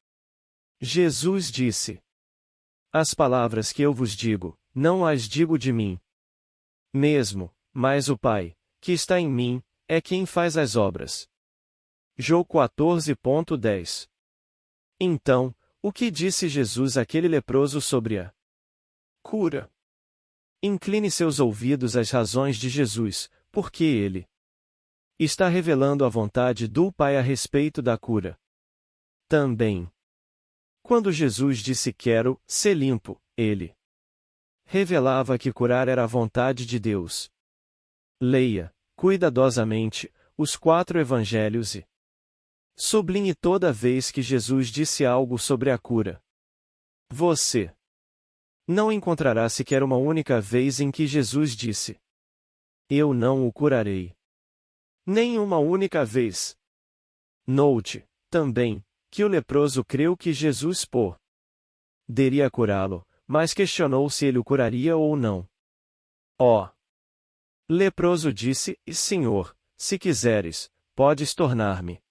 Jesus disse: as palavras que eu vos digo, não as digo de mim mesmo, mas o Pai, que está em mim, é quem faz as obras. João 14.10. Então, o que disse Jesus àquele leproso sobre a cura? Incline seus ouvidos às razões de Jesus, porque ele está revelando a vontade do Pai a respeito da cura. Também, quando Jesus disse quero ser limpo, ele revelava que curar era a vontade de Deus. Leia, cuidadosamente, os 4 evangelhos e sublinhe toda vez que Jesus disse algo sobre a cura. Você não encontrará sequer uma única vez em que Jesus disse: eu não o curarei. Nem uma única vez. Note, também, que o leproso creu que Jesus poderia curá-lo, mas questionou se ele o curaria ou não. Ó! Leproso disse: Senhor, se quiseres, podes tornar-me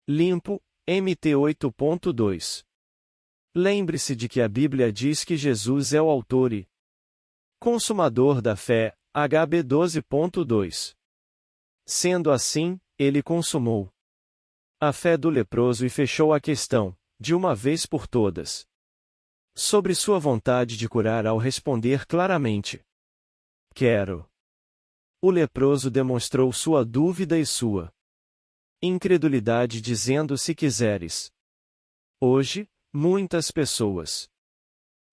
limpo. MT 8.2. Lembre-se de que a Bíblia diz que Jesus é o autor e consumador da fé. HB 12.2. Sendo assim, ele consumou a fé do leproso e fechou a questão, de uma vez por todas, sobre sua vontade de curar ao responder claramente: quero. O leproso demonstrou sua dúvida e sua incredulidade dizendo: se quiseres. Hoje, muitas pessoas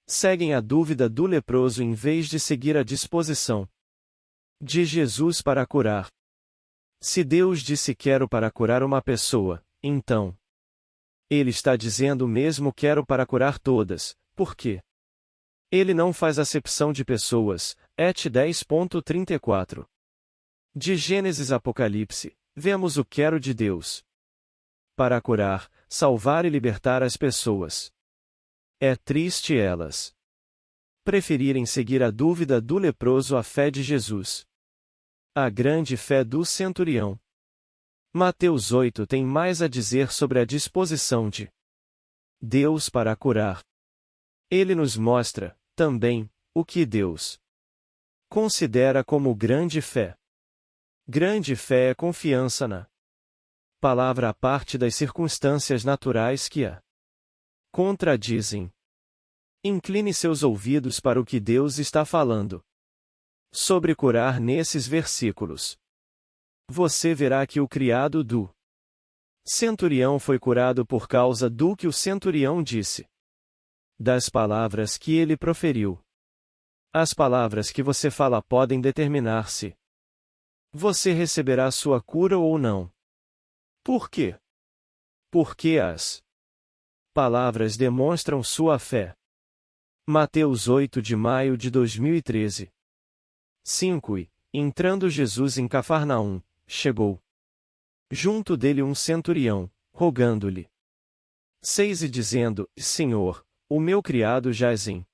seguem a dúvida do leproso em vez de seguir a disposição de Jesus para curar. Se Deus disse quero para curar uma pessoa, então Ele está dizendo mesmo quero para curar todas, porque Ele não faz acepção de pessoas. Et 10.34. De Gênesis a Apocalipse, vemos o quero de Deus para curar, salvar e libertar as pessoas. É triste elas preferirem seguir a dúvida do leproso à fé de Jesus. A grande fé do centurião. Mateus 8 tem mais a dizer sobre a disposição de Deus para curar. Ele nos mostra, também, o que Deus considera como grande fé. Grande fé é confiança na palavra à parte das circunstâncias naturais que a contradizem. Incline seus ouvidos para o que Deus está falando sobre curar nesses versículos. Você verá que o criado do centurião foi curado por causa do que o centurião disse. Das palavras que ele proferiu. As palavras que você fala podem determinar se você receberá sua cura ou não. Por quê? Porque as palavras demonstram sua fé. Mateus 8 de maio de 2013. 5. E, entrando Jesus em Cafarnaum, chegou junto dele um centurião, rogando-lhe 6 e dizendo: Senhor, o meu criado jaz em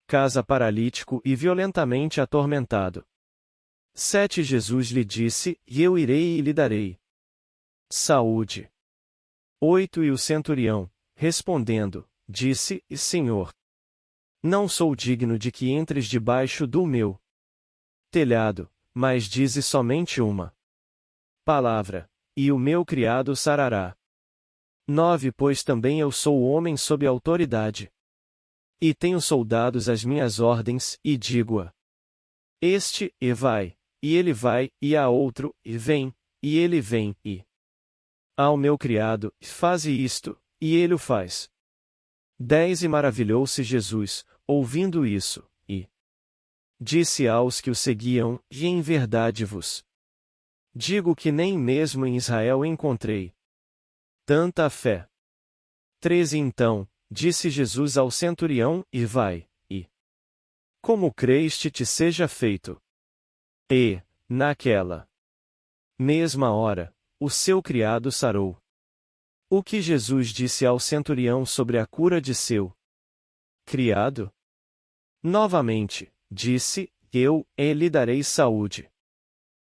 casa paralítico e violentamente atormentado. 7 Jesus lhe disse: E eu irei e lhe darei saúde. 8 E o centurião, respondendo, disse: Senhor, não sou digno de que entres debaixo do meu telhado, mas dize somente uma palavra, e o meu criado sarará. 9 Pois também eu sou homem sob autoridade. E tenho soldados às minhas ordens, e digo-a este, e vai, e ele vai, e a outro, e vem, e ele vem, e ao meu criado, faze isto, e ele o faz. 10 E maravilhou-se Jesus, ouvindo isso, e disse aos que o seguiam: E em verdade vos digo que nem mesmo em Israel encontrei tanta fé. 13 Então, disse Jesus ao centurião: E vai, e como creste te seja feito. E, naquela mesma hora, o seu criado sarou. O que Jesus disse ao centurião sobre a cura de seu criado? Novamente, disse: Eu lhe darei saúde.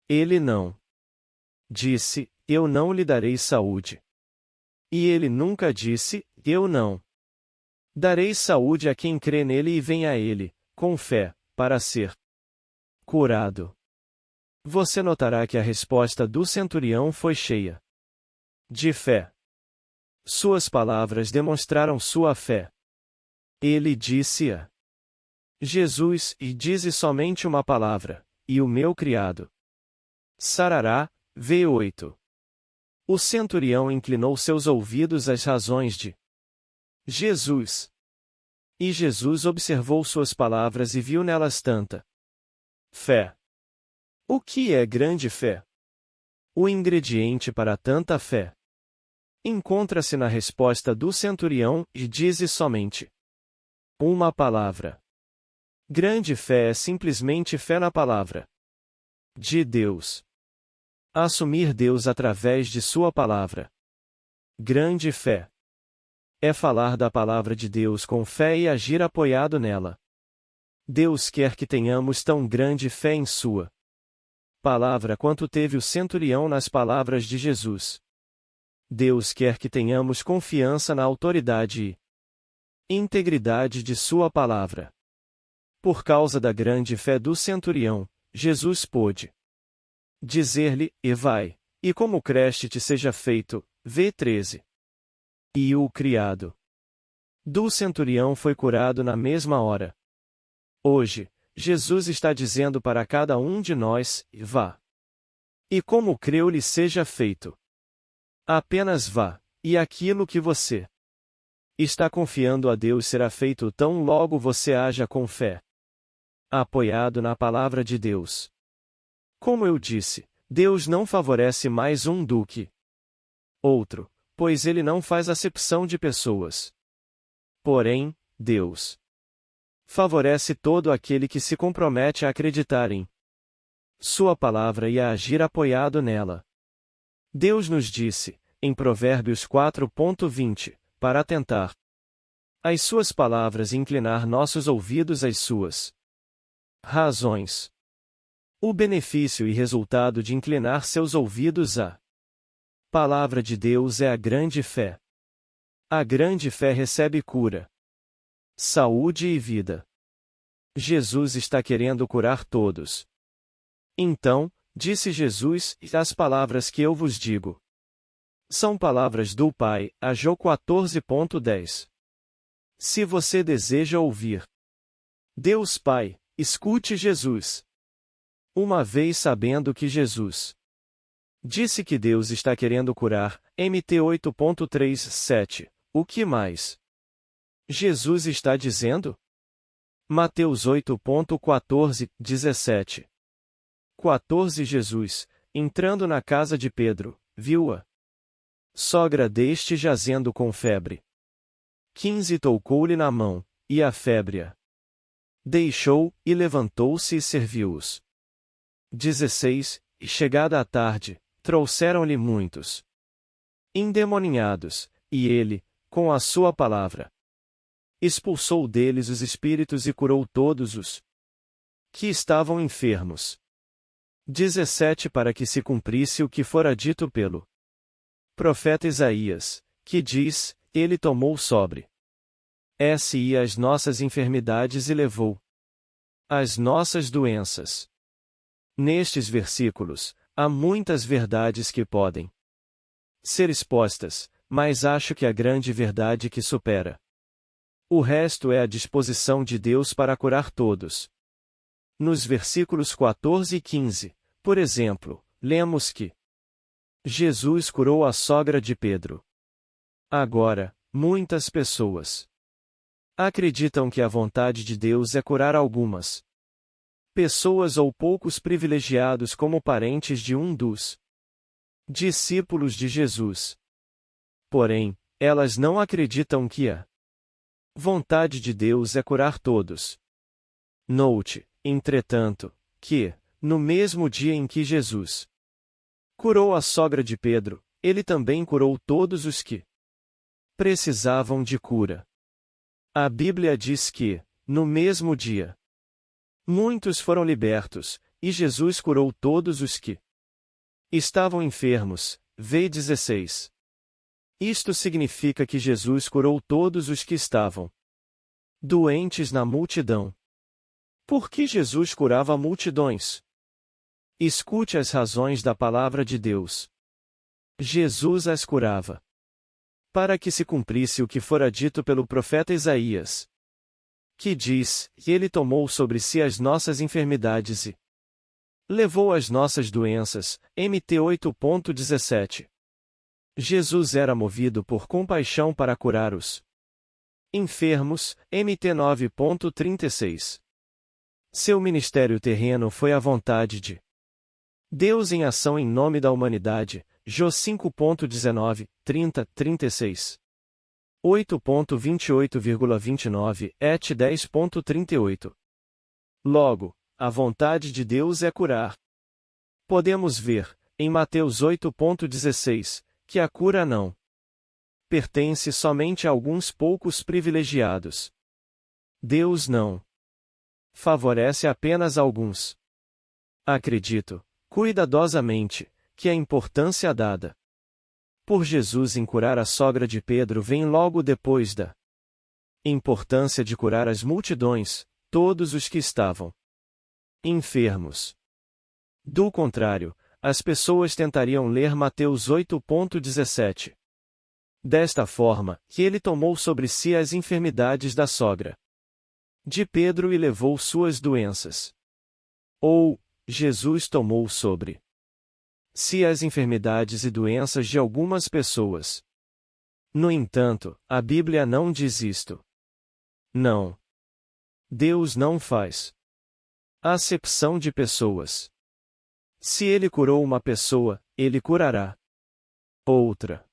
Ele não disse: Eu não lhe darei saúde. E ele nunca disse: Eu não darei saúde a quem crê nele e vem a ele, com fé, para ser curado. Você notará que a resposta do centurião foi cheia de fé. Suas palavras demonstraram sua fé. Ele disse a Jesus: E dize somente uma palavra, e o meu criado sarará. V8. O centurião inclinou seus ouvidos às razões de Jesus. E Jesus observou suas palavras e viu nelas tanta fé. O que é grande fé? O ingrediente para tanta fé encontra-se na resposta do centurião, e dize somente uma palavra. Grande fé é simplesmente fé na palavra de Deus. Assumir Deus através de sua palavra. Grande fé é falar da palavra de Deus com fé e agir apoiado nela. Deus quer que tenhamos tão grande fé em sua palavra quanto teve o centurião nas palavras de Jesus. Deus quer que tenhamos confiança na autoridade e integridade de sua palavra. Por causa da grande fé do centurião, Jesus pôde dizer-lhe: E vai, e como creste te seja feito. V13. E o criado do centurião foi curado na mesma hora. Hoje, Jesus está dizendo para cada um de nós: vá. E como creu lhe seja feito. Apenas vá, e aquilo que você está confiando a Deus será feito tão logo você haja com fé, apoiado na palavra de Deus. Como eu disse, Deus não favorece mais um do que outro, pois ele não faz acepção de pessoas. Porém, Deus favorece todo aquele que se compromete a acreditar em sua palavra e a agir apoiado nela. Deus nos disse, em Provérbios 4:20, para atentar às suas palavras e inclinar nossos ouvidos às suas razões. O benefício e resultado de inclinar seus ouvidos à palavra de Deus é a grande fé. A grande fé recebe cura, saúde e vida. Jesus está querendo curar todos. Então, disse Jesus, as palavras que eu vos digo são palavras do Pai, a João 14:10. Se você deseja ouvir Deus Pai, escute Jesus. Uma vez sabendo que Jesus disse que Deus está querendo curar, Mt 8:37, o que mais Jesus está dizendo? Mateus 8:14, 17. 14 Jesus, entrando na casa de Pedro, viu a sogra deste jazendo com febre. 15 Tocou-lhe na mão, e a febre a deixou, e levantou-se e serviu-os. 16. E chegada a tarde, trouxeram-lhe muitos endemoninhados, e ele, com a sua palavra, expulsou deles os espíritos e curou todos os que estavam enfermos. 17 Para que se cumprisse o que fora dito pelo profeta Isaías, que diz: Ele tomou sobre si as nossas enfermidades e levou as nossas doenças. Nestes versículos, há muitas verdades que podem ser expostas, mas acho que a grande verdade que supera o resto é a disposição de Deus para curar todos. Nos versículos 14 e 15, por exemplo, lemos que Jesus curou a sogra de Pedro. Agora, muitas pessoas acreditam que a vontade de Deus é curar algumas pessoas ou poucos privilegiados como parentes de um dos discípulos de Jesus. Porém, elas não acreditam que a vontade de Deus é curar todos. Note, entretanto, que, no mesmo dia em que Jesus curou a sogra de Pedro, ele também curou todos os que precisavam de cura. A Bíblia diz que, no mesmo dia, muitos foram libertos, e Jesus curou todos os que estavam enfermos. V 16. Isto significa que Jesus curou todos os que estavam doentes na multidão. Por que Jesus curava multidões? Escute as razões da palavra de Deus. Jesus as curava para que se cumprisse o que fora dito pelo profeta Isaías, que diz: Ele tomou sobre si as nossas enfermidades e levou as nossas doenças. Mt 8.17. Jesus era movido por compaixão para curar os enfermos. Mt 9.36. Seu ministério terreno foi a vontade de Deus em ação em nome da humanidade. Jó 5.19, 30, 36. 8.28,29 et 10.38. Logo, a vontade de Deus é curar. Podemos ver, em Mateus 8.16, que a cura não pertence somente a alguns poucos privilegiados. Deus não favorece apenas alguns. Acredito, cuidadosamente, que a importância dada por Jesus em curar a sogra de Pedro vem logo depois da importância de curar as multidões, todos os que estavam enfermos. Do contrário, as pessoas tentariam ler Mateus 8.17. Desta forma, que ele tomou sobre si as enfermidades da sogra de Pedro e levou suas doenças. Ou, Jesus tomou sobre si as enfermidades e doenças de algumas pessoas. No entanto, a Bíblia não diz isto. Não. Deus não faz acepção de pessoas. Se ele curou uma pessoa, ele curará outra.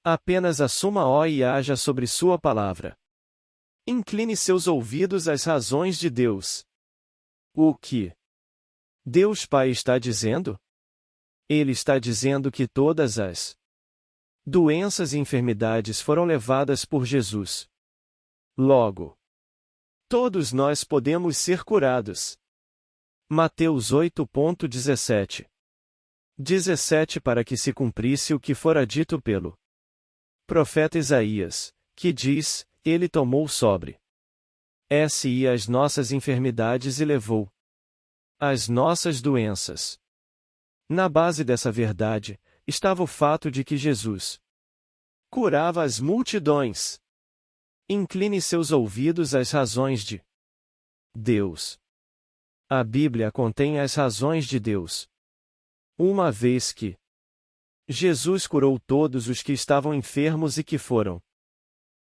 Apenas assuma e haja sobre sua palavra. Incline seus ouvidos às razões de Deus. O que Deus Pai está dizendo? Ele está dizendo que todas as doenças e enfermidades foram levadas por Jesus. Logo, todos nós podemos ser curados. Mateus 8.17. 17 Para que se cumprisse o que fora dito pelo profeta Isaías, que diz: Ele tomou sobre si as nossas enfermidades e levou as nossas doenças. Na base dessa verdade, estava o fato de que Jesus curava as multidões. Incline seus ouvidos às razões de Deus. A Bíblia contém as razões de Deus. Uma vez que Jesus curou todos os que estavam enfermos e que foram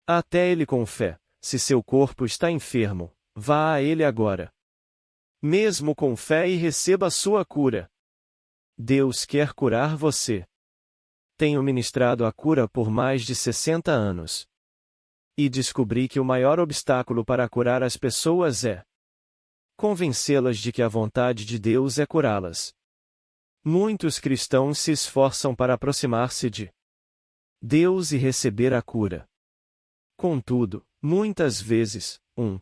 até ele com fé, se seu corpo está enfermo, vá a ele agora. Mesmo com fé e receba sua cura. Deus quer curar você. Tenho ministrado a cura por mais de 60 anos. E descobri que o maior obstáculo para curar as pessoas é convencê-las de que a vontade de Deus é curá-las. Muitos cristãos se esforçam para aproximar-se de Deus e receber a cura. Contudo, muitas vezes, um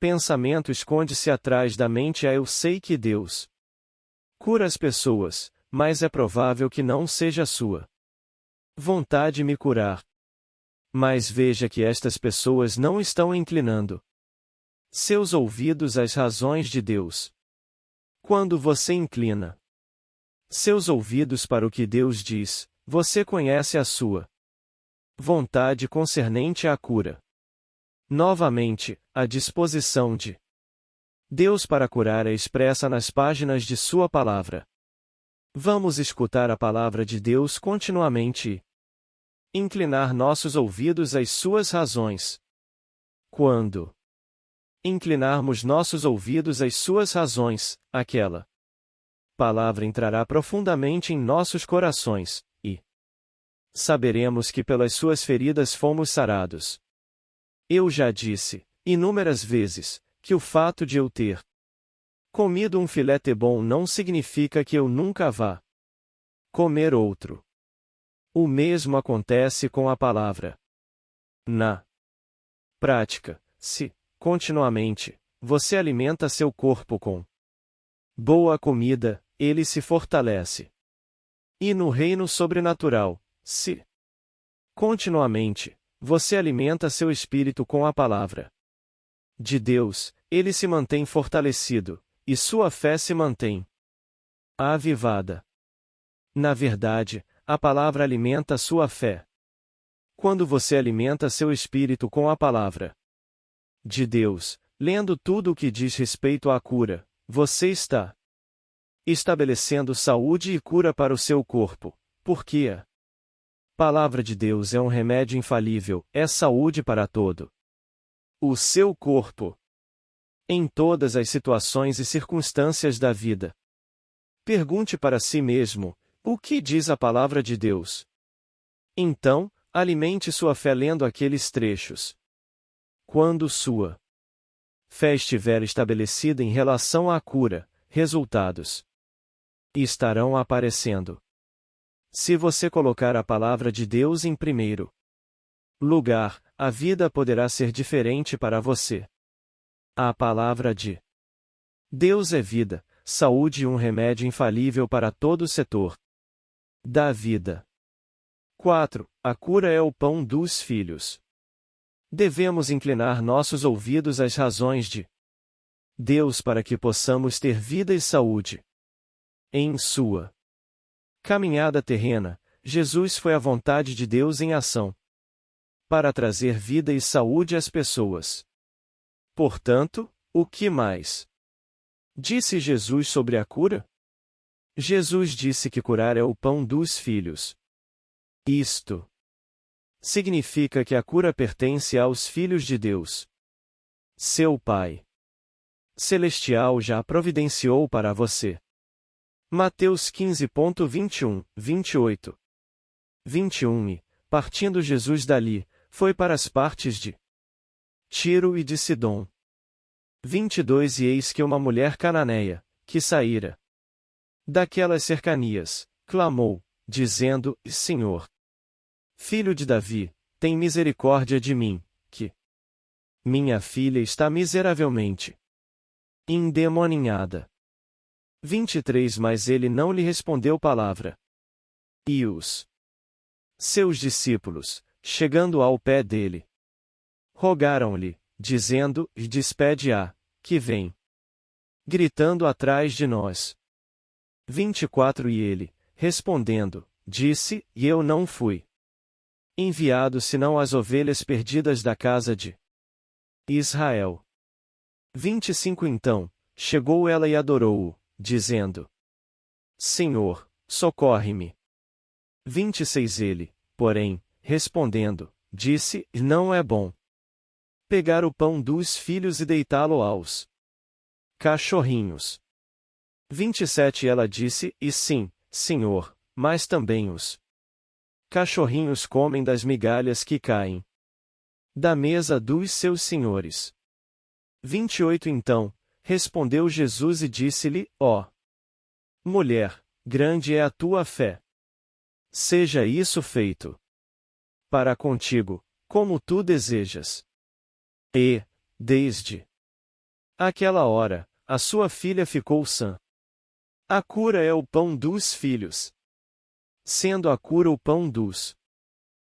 pensamento esconde-se atrás da mente eu sei que Deus cura as pessoas, mas é provável que não seja sua vontade me curar. Mas veja que estas pessoas não estão inclinando seus ouvidos às razões de Deus. Quando você inclina seus ouvidos para o que Deus diz, você conhece a sua vontade concernente à cura. Novamente, a disposição de Deus para curar é expressa nas páginas de sua palavra. Vamos escutar a palavra de Deus continuamente e inclinar nossos ouvidos às suas razões. Quando inclinarmos nossos ouvidos às suas razões, aquela palavra entrará profundamente em nossos corações, e saberemos que pelas suas feridas fomos sarados. Eu já disse, inúmeras vezes, que o fato de eu ter Comido um filete bom não significa que eu nunca vá comer outro. O mesmo acontece com a palavra. Na prática, se, continuamente, você alimenta seu corpo com boa comida, ele se fortalece. E no reino sobrenatural, se continuamente você alimenta seu espírito com a palavra de Deus, ele se mantém fortalecido, e sua fé se mantém avivada. Na verdade, a palavra alimenta sua fé. Quando você alimenta seu espírito com a palavra de Deus, lendo tudo o que diz respeito à cura, você está estabelecendo saúde e cura para o seu corpo, porque a palavra de Deus é um remédio infalível, é saúde para todo o seu corpo. Em todas as situações e circunstâncias da vida. Pergunte para si mesmo: o que diz a palavra de Deus? Então, alimente sua fé lendo aqueles trechos. Quando sua fé estiver estabelecida em relação à cura, resultados estarão aparecendo. Se você colocar a palavra de Deus em primeiro lugar, a vida poderá ser diferente para você. A palavra de Deus é vida, saúde e um remédio infalível para todo o setor da vida. 4. A cura é o pão dos filhos. Devemos inclinar nossos ouvidos às razões de Deus para que possamos ter vida e saúde. Em sua caminhada terrena, Jesus foi a vontade de Deus em ação para trazer vida e saúde às pessoas. Portanto, o que mais disse Jesus sobre a cura? Jesus disse que curar é o pão dos filhos. Isto significa que a cura pertence aos filhos de Deus. Seu Pai Celestial já a providenciou para você. Mateus 15.21, 28. 21 E, partindo Jesus dali, foi para as partes de Tiro e de Sidom. 22 E eis que uma mulher cananeia, que saíra daquelas cercanias, clamou, dizendo: Senhor, filho de Davi, tem misericórdia de mim, que minha filha está miseravelmente endemoninhada. 23 Mas ele não lhe respondeu palavra. E os seus discípulos, chegando ao pé dele, rogaram-lhe, dizendo: Despede-a, que vem gritando atrás de nós. 24 E ele, respondendo, disse: E eu não fui enviado senão às ovelhas perdidas da casa de Israel. 25 Então, chegou ela e adorou-o, dizendo: Senhor, socorre-me. 26 Ele, porém, respondendo, disse: Não é bom pegar o pão dos filhos e deitá-lo aos cachorrinhos. 27 Ela disse: E sim, Senhor, mas também os cachorrinhos comem das migalhas que caem da mesa dos seus senhores. 28 Então, respondeu Jesus e disse-lhe: Ó mulher, grande é a tua fé. Seja isso feito para contigo, como tu desejas. E, desde aquela hora, a sua filha ficou sã. A cura é o pão dos filhos. Sendo a cura o pão dos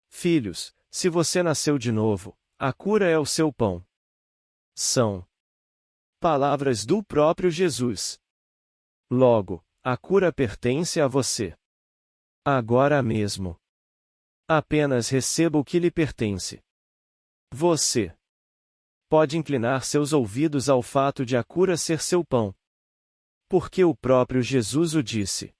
filhos, se você nasceu de novo, a cura é o seu pão. São palavras do próprio Jesus. Logo, a cura pertence a você. Agora mesmo. Apenas receba o que lhe pertence. Você pode inclinar seus ouvidos ao fato de a cura ser seu pão. Porque o próprio Jesus o disse.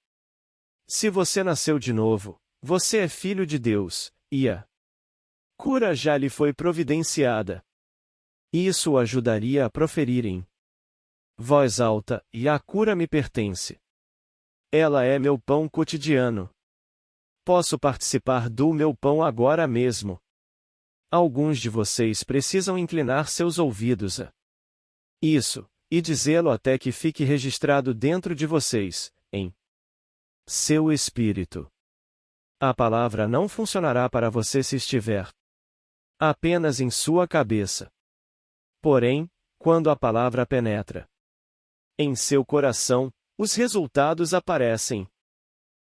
Se você nasceu de novo, você é filho de Deus, e a cura já lhe foi providenciada. Isso o ajudaria a proferir em voz alta: e a cura me pertence. Ela é meu pão cotidiano. Posso participar do meu pão agora mesmo. Alguns de vocês precisam inclinar seus ouvidos a isso, e dizê-lo até que fique registrado dentro de vocês, em seu espírito. A palavra não funcionará para você se estiver apenas em sua cabeça. Porém, quando a palavra penetra em seu coração, os resultados aparecem.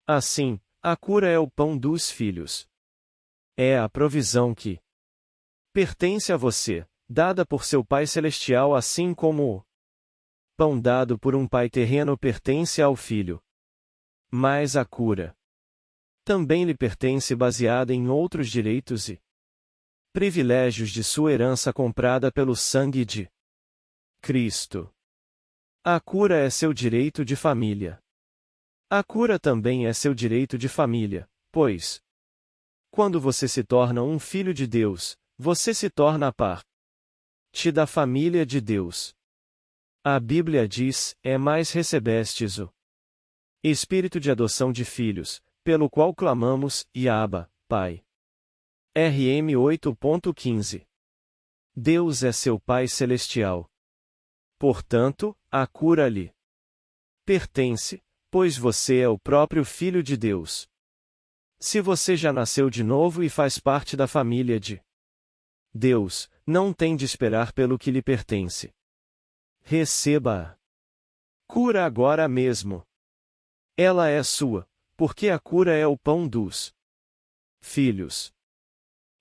Assim, a cura é o pão dos filhos. É a provisão que pertence a você, dada por seu Pai Celestial, assim como o pão dado por um pai terreno pertence ao filho. Mas a cura também lhe pertence baseada em outros direitos e privilégios de sua herança comprada pelo sangue de Cristo. A cura é seu direito de família. A cura também é seu direito de família, pois, quando você se torna um filho de Deus, você se torna parte da família de Deus. A Bíblia diz: mais recebestes o Espírito de adoção de filhos, pelo qual clamamos, Abba, Pai. RM 8.15. Deus é seu Pai Celestial. Portanto, a cura lhe pertence, pois você é o próprio Filho de Deus. Se você já nasceu de novo e faz parte da família de Deus, não tem de esperar pelo que lhe pertence. Receba a cura agora mesmo. Ela é sua, porque a cura é o pão dos filhos.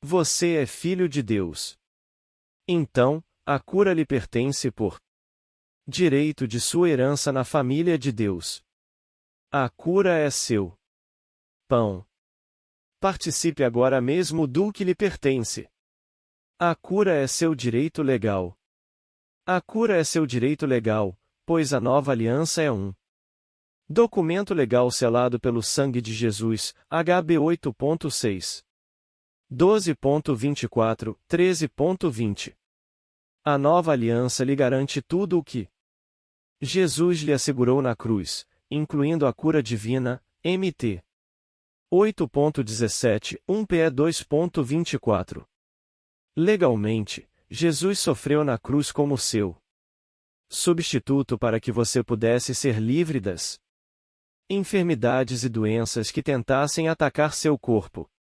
Você é filho de Deus. Então, a cura lhe pertence por direito de sua herança na família de Deus. A cura é seu pão. Participe agora mesmo do que lhe pertence. A cura é seu direito legal. A cura é seu direito legal, pois a nova aliança é um documento legal selado pelo sangue de Jesus, HB 8.6. 12.24, 13.20. A nova aliança lhe garante tudo o que Jesus lhe assegurou na cruz, incluindo a cura divina, MT 8.17, 1PE 2.24. Legalmente, Jesus sofreu na cruz como seu substituto para que você pudesse ser livre das enfermidades e doenças que tentassem atacar seu corpo.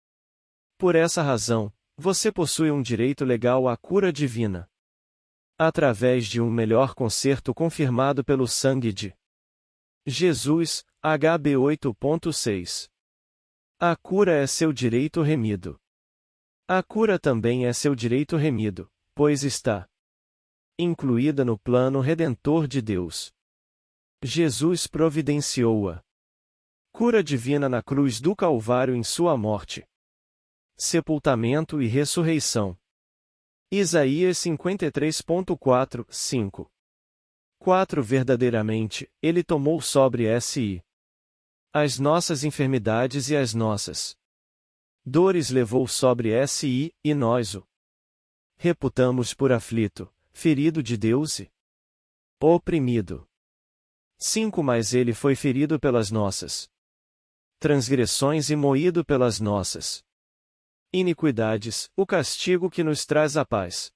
Por essa razão, você possui um direito legal à cura divina. Através de um melhor conserto confirmado pelo sangue de Jesus, HB 8.6. A cura é seu direito remido. A cura também é seu direito remido, pois está incluída no plano redentor de Deus. Jesus providenciou a cura divina na cruz do Calvário em sua morte, sepultamento e ressurreição. Isaías 53.4, 5. 4. Verdadeiramente, Ele tomou sobre si as nossas enfermidades e as nossas dores levou sobre si, e nós o reputamos por aflito, ferido de Deus e oprimido. 5. Mas Ele foi ferido pelas nossas transgressões e moído pelas nossas iniquidades, o castigo que nos traz a paz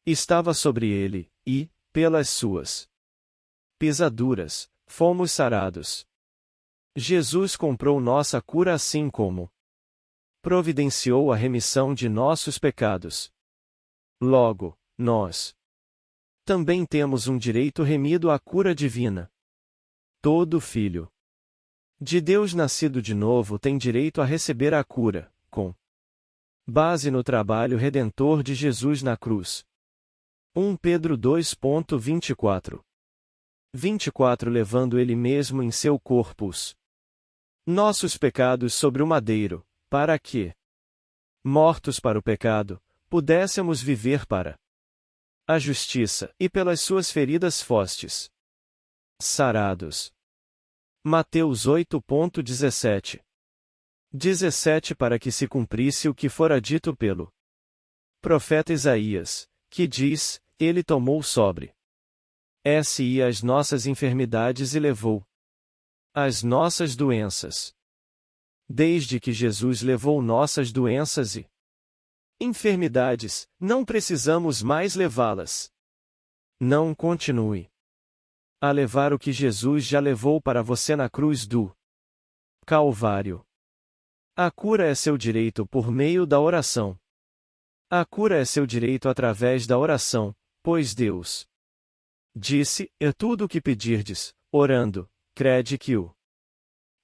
estava sobre Ele, e, pelas suas pisaduras, fomos sarados. Jesus comprou nossa cura assim como providenciou a remissão de nossos pecados. Logo, nós também temos um direito remido à cura divina. Todo filho de Deus nascido de novo tem direito a receber a cura, com base no trabalho redentor de Jesus na cruz. 1 Pedro 2.24. 24. Levando Ele mesmo em seu corpo os nossos pecados sobre o madeiro, para que, mortos para o pecado, pudéssemos viver para a justiça, e pelas suas feridas fostes sarados. Mateus 8.17. 17. Para que se cumprisse o que fora dito pelo profeta Isaías, que diz: Ele tomou sobre si as nossas enfermidades e levou as nossas doenças. Desde que Jesus levou nossas doenças e enfermidades, não precisamos mais levá-las. Não continue a levar o que Jesus já levou para você na cruz do Calvário. A cura é seu direito por meio da oração. A cura é seu direito através da oração, pois Deus disse: "É tudo o que pedirdes, orando, crede que o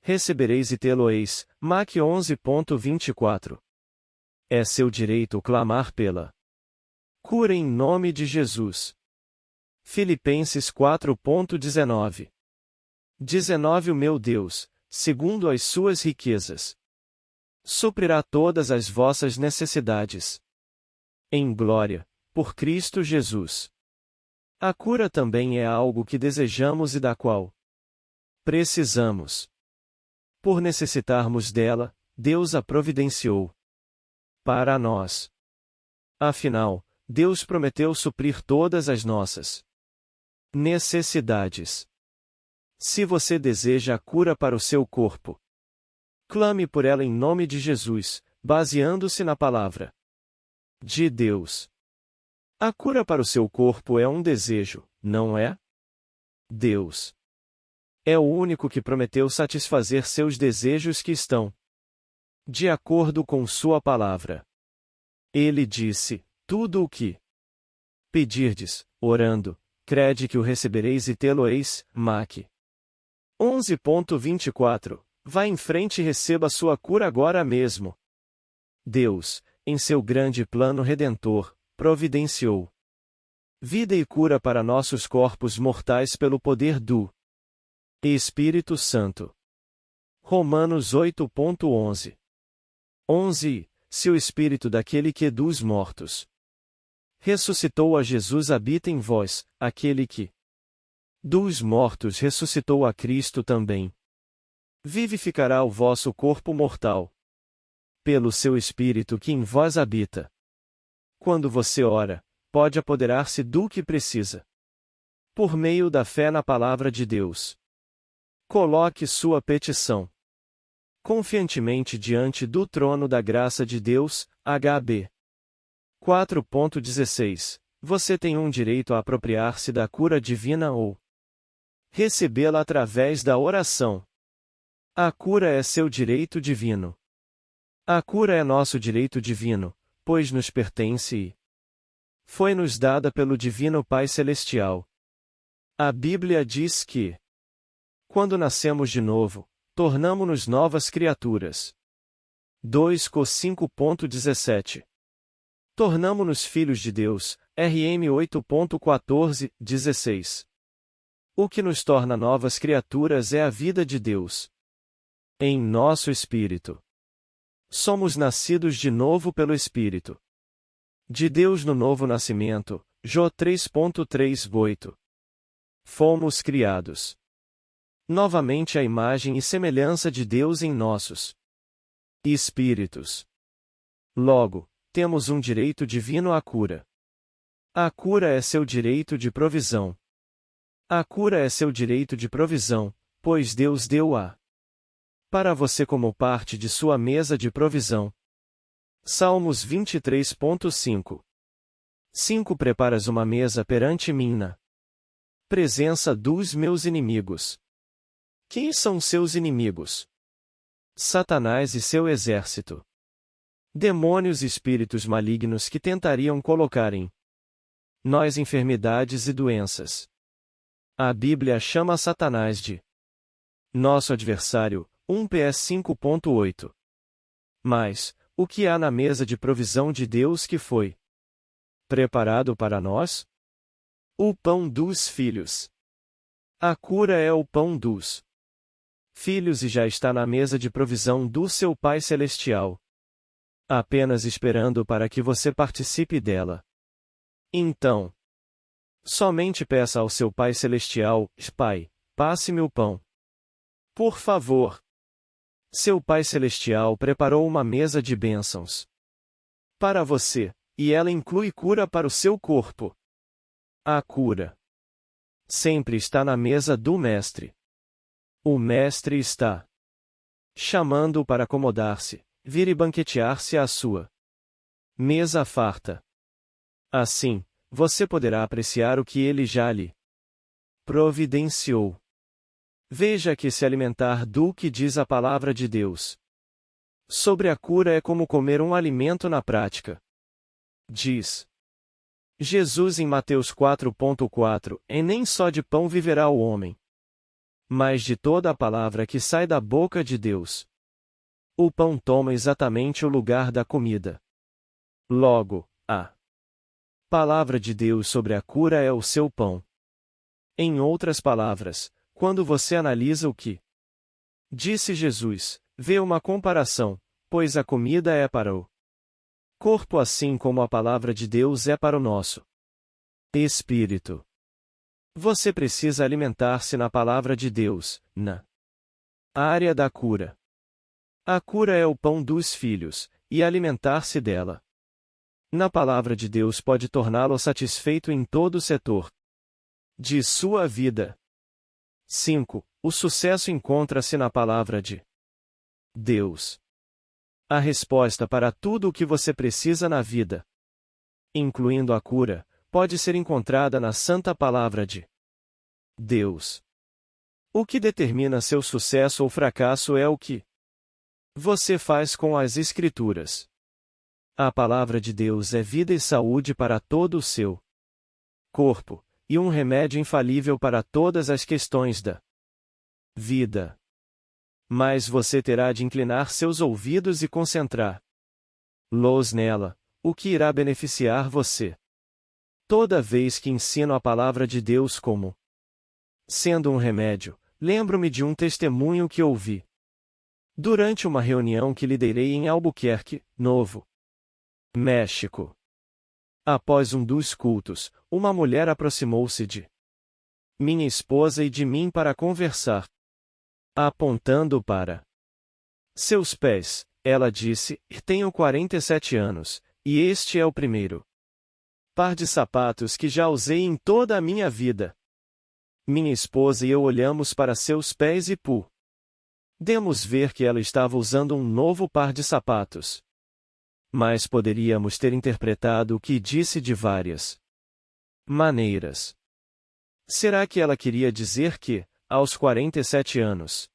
recebereis e tê-lo-eis." Mac 11.24. É seu direito clamar pela cura em nome de Jesus. Filipenses 4.19. 19 O meu Deus, segundo as suas riquezas, suprirá todas as vossas necessidades em glória, por Cristo Jesus. A cura também é algo que desejamos e da qual precisamos. Por necessitarmos dela, Deus a providenciou para nós. Afinal, Deus prometeu suprir todas as nossas necessidades. Se você deseja a cura para o seu corpo, clame por ela em nome de Jesus, baseando-se na palavra de Deus. A cura para o seu corpo é um desejo, não é? Deus é o único que prometeu satisfazer seus desejos que estão de acordo com sua palavra. Ele disse: "Tudo o que pedirdes, orando, crede que o recebereis e tê-lo-eis." Mac 11.24. Vá em frente e receba sua cura agora mesmo. Deus, em seu grande plano redentor, providenciou vida e cura para nossos corpos mortais pelo poder do Espírito Santo. Romanos 8.11. 11. Se o Espírito daquele que dos mortos ressuscitou a Jesus habita em vós, aquele que dos mortos ressuscitou a Cristo também vivificará o vosso corpo mortal pelo seu Espírito que em vós habita. Quando você ora, pode apoderar-se do que precisa por meio da fé na palavra de Deus. Coloque sua petição confiantemente diante do trono da graça de Deus. HB 4.16. Você tem um direito a apropriar-se da cura divina ou recebê-la através da oração. A cura é seu direito divino. A cura é nosso direito divino, pois nos pertence e foi-nos dada pelo Divino Pai Celestial. A Bíblia diz que, quando nascemos de novo, tornamo-nos novas criaturas. 2 Cor 5.17. Tornamo-nos filhos de Deus. RM 8.14, 16. O que nos torna novas criaturas é a vida de Deus em nosso espírito. Somos nascidos de novo pelo Espírito de Deus no novo nascimento. Jó 3.38. Fomos criados novamente à imagem e semelhança de Deus em nossos espíritos. Logo, temos um direito divino à cura. A cura é seu direito de provisão. A cura é seu direito de provisão, pois Deus deu-a para você como parte de sua mesa de provisão. Salmos 23.5. 5 Preparas uma mesa perante mim na presença dos meus inimigos. Quem são seus inimigos? Satanás e seu exército. Demônios e espíritos malignos que tentariam colocar em nós enfermidades e doenças. A Bíblia chama Satanás de nosso adversário. 1 PS 5.8. Mas, o que há na mesa de provisão de Deus que foi preparado para nós? O pão dos filhos. A cura é o pão dos filhos e já está na mesa de provisão do seu Pai Celestial, apenas esperando para que você participe dela. Então, somente peça ao seu Pai Celestial: Pai, passe-me o pão, por favor. Seu Pai Celestial preparou uma mesa de bênçãos para você, e ela inclui cura para o seu corpo. A cura sempre está na mesa do Mestre. O Mestre está chamando-o para acomodar-se, vir e banquetear-se à sua mesa farta. Assim, você poderá apreciar o que ele já lhe providenciou. Veja que se alimentar do que diz a palavra de Deus sobre a cura é como comer um alimento na prática. Diz Jesus em Mateus 4,4: E nem só de pão viverá o homem, mas de toda a palavra que sai da boca de Deus. O pão toma exatamente o lugar da comida. Logo, a palavra de Deus sobre a cura é o seu pão. Em outras palavras, quando você analisa o que disse Jesus, vê uma comparação, pois a comida é para o corpo assim como a palavra de Deus é para o nosso espírito. Você precisa alimentar-se na palavra de Deus, na área da cura. A cura é o pão dos filhos, e alimentar-se dela na palavra de Deus pode torná-lo satisfeito em todo o setor de sua vida. 5. O sucesso encontra-se na palavra de Deus. A resposta para tudo o que você precisa na vida, incluindo a cura, pode ser encontrada na santa palavra de Deus. O que determina seu sucesso ou fracasso é o que você faz com as Escrituras. A palavra de Deus é vida e saúde para todo o seu corpo, e um remédio infalível para todas as questões da vida. Mas você terá de inclinar seus ouvidos e concentrar-los nela, o que irá beneficiar você. Toda vez que ensino a palavra de Deus como sendo um remédio, lembro-me de um testemunho que ouvi durante uma reunião que liderei em Albuquerque, Novo México. Após um dos cultos, uma mulher aproximou-se de minha esposa e de mim para conversar. Apontando para seus pés, ela disse: Tenho 47 anos, e este é o primeiro par de sapatos que já usei em toda a minha vida. Minha esposa e eu olhamos para seus pés e pudemos ver que ela estava usando um novo par de sapatos. Mas poderíamos ter interpretado o que disse de várias maneiras. Será que ela queria dizer que, aos 47 anos,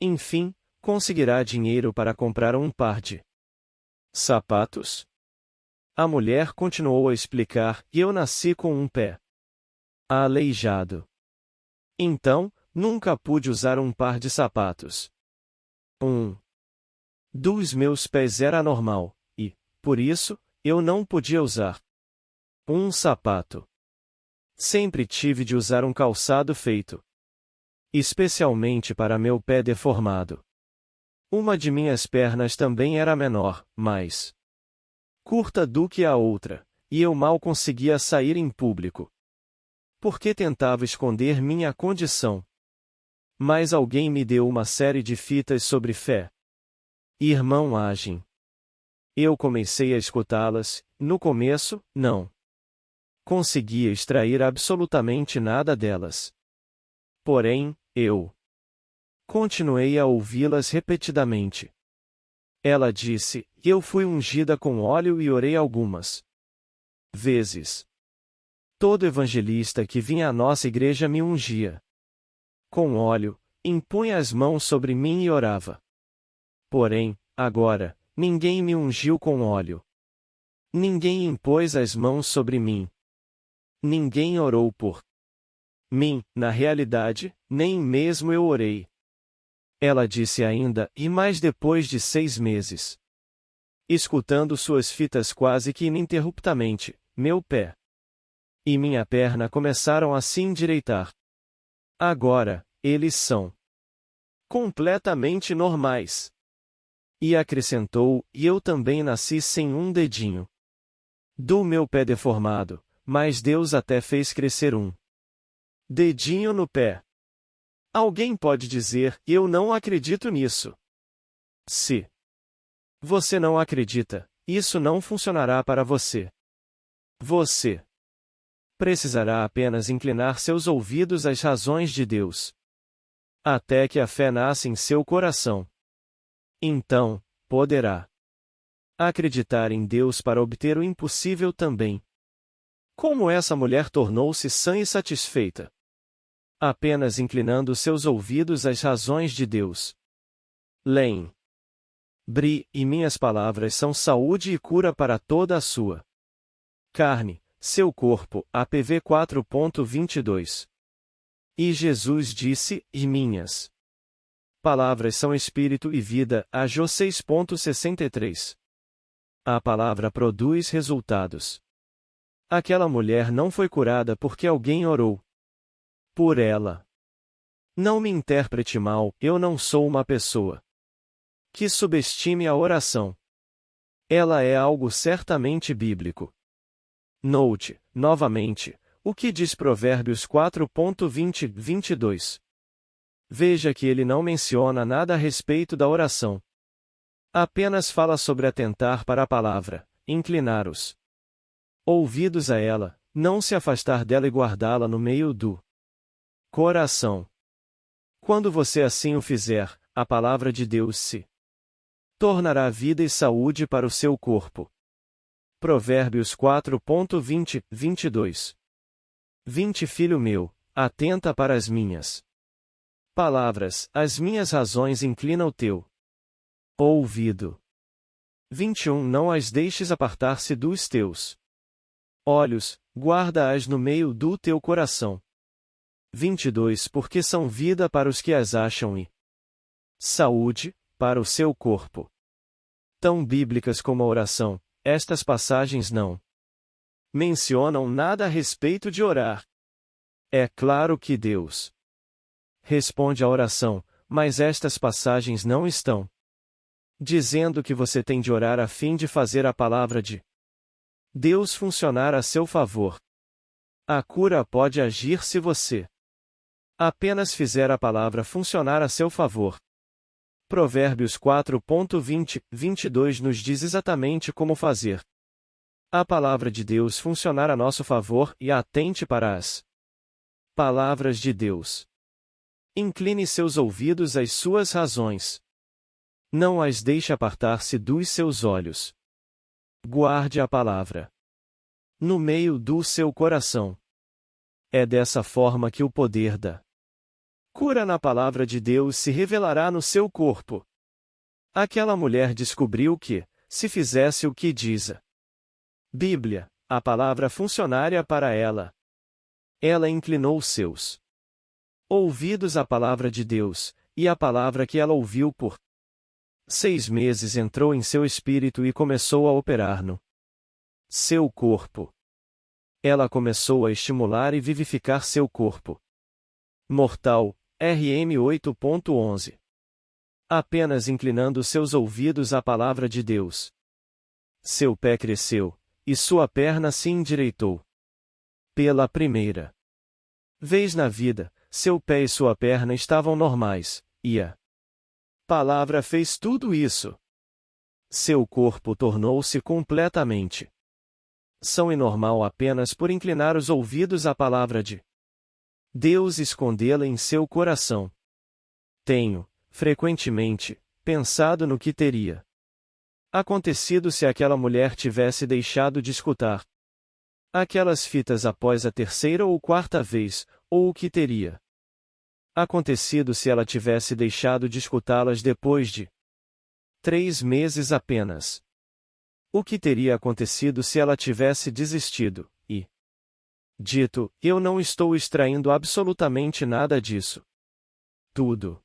enfim, conseguirá dinheiro para comprar um par de sapatos? A mulher continuou a explicar: Eu nasci com um pé aleijado. Então, nunca pude usar um par de sapatos. Um dos meus pés era anormal, e, por isso, eu não podia usar um sapato. Sempre tive de usar um calçado feito especialmente para meu pé deformado. Uma de minhas pernas também era menor, mais curta do que a outra, e eu mal conseguia sair em público, porque tentava esconder minha condição. Mas alguém me deu uma série de fitas sobre fé. Irmão Agem. Eu comecei a escutá-las, no começo, não conseguia extrair absolutamente nada delas. Porém, eu continuei a ouvi-las repetidamente. Ela disse: Eu fui ungida com óleo e orei algumas vezes. Todo evangelista que vinha à nossa igreja me ungia com óleo, impunha as mãos sobre mim e orava. Porém, agora, ninguém me ungiu com óleo. Ninguém impôs as mãos sobre mim. Ninguém orou por mim, na realidade, nem mesmo eu orei. Ela disse ainda: E mais depois de 6 meses, escutando suas fitas quase que ininterruptamente, meu pé e minha perna começaram a se endireitar. Agora, eles são completamente normais. E acrescentou: E eu também nasci sem um dedinho do meu pé deformado, mas Deus até fez crescer um dedinho no pé. Alguém pode dizer: Eu não acredito nisso. Se você não acredita, isso não funcionará para você. Você precisará apenas inclinar seus ouvidos às razões de Deus, até que a fé nasça em seu coração. Então, poderá acreditar em Deus para obter o impossível também. Como essa mulher tornou-se sã e satisfeita? apenas inclinando seus ouvidos às razões de Deus. Leem. Bri, e minhas palavras são saúde e cura para toda a sua carne, seu corpo. APV 4.22. E Jesus disse, e minhas palavras são espírito e vida. AJ 6.63. A palavra produz resultados. Aquela mulher não foi curada porque alguém orou por ela. Não me interprete mal, eu não sou uma pessoa que subestime a oração. Ela é algo certamente bíblico. Note, novamente, o que diz Provérbios 4.20-22. Veja que ele não menciona nada a respeito da oração. Apenas fala sobre atentar para a palavra, inclinar os ouvidos a ela, não se afastar dela e guardá-la no meio do coração. Quando você assim o fizer, a palavra de Deus se tornará vida e saúde para o seu corpo. Provérbios 4.20-22. 20 Filho meu, atenta para as minhas palavras, as minhas razões inclina o teu ouvido. 21 Não as deixes apartar-se dos teus olhos, guarda-as no meio do teu coração. 22 Porque são vida para os que as acham e saúde, para o seu corpo. Tão bíblicas como a oração, estas passagens não mencionam nada a respeito de orar. É claro que Deus responde à oração, mas estas passagens não estão dizendo que você tem de orar a fim de fazer a palavra de Deus funcionar a seu favor. A cura pode agir se você apenas fizer a palavra funcionar a seu favor. Provérbios 4.20-22 nos diz exatamente como fazer a palavra de Deus funcionar a nosso favor e atente para as palavras de Deus. Incline seus ouvidos às suas razões. Não as deixe apartar-se dos seus olhos. Guarde a palavra no meio do seu coração. É dessa forma que o poder da cura na palavra de Deus se revelará no seu corpo. Aquela mulher descobriu que, se fizesse o que diz a Bíblia, a palavra funcionaria para ela. Ela inclinou seus ouvidos à palavra de Deus, e a palavra que ela ouviu por 6 meses entrou em seu espírito e começou a operar no seu corpo. Ela começou a estimular e vivificar seu corpo mortal, RM 8.11. Apenas inclinando seus ouvidos à palavra de Deus. Seu pé cresceu, e sua perna se endireitou. Pela primeira vez na vida, seu pé e sua perna estavam normais, e a palavra fez tudo isso. Seu corpo tornou-se completamente são e normal apenas por inclinar os ouvidos à palavra de Deus e escondê-la em seu coração. Tenho, frequentemente, pensado no que teria acontecido se aquela mulher tivesse deixado de escutar aquelas fitas após a terceira ou quarta vez, ou o que teria acontecido se ela tivesse deixado de escutá-las depois de 3 meses apenas. O que teria acontecido se ela tivesse desistido, e dito, eu não estou extraindo absolutamente nada disso. Tudo.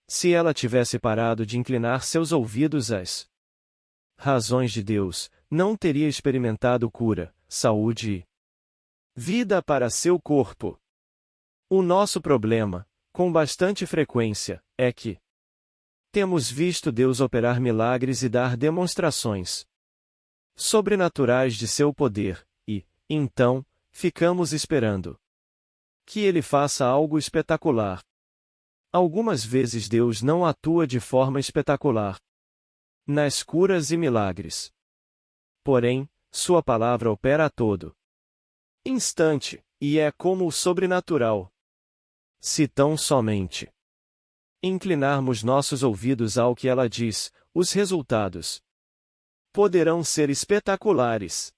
Se ela tivesse parado de inclinar seus ouvidos às razões de Deus, não teria experimentado cura, saúde e vida para seu corpo. O nosso problema, com bastante frequência, é que temos visto Deus operar milagres e dar demonstrações sobrenaturais de seu poder, e, então, ficamos esperando que ele faça algo espetacular. Algumas vezes Deus não atua de forma espetacular nas curas e milagres. Porém, sua palavra opera a todo instante, e é como o sobrenatural. Se tão somente inclinarmos nossos ouvidos ao que ela diz, os resultados poderão ser espetaculares.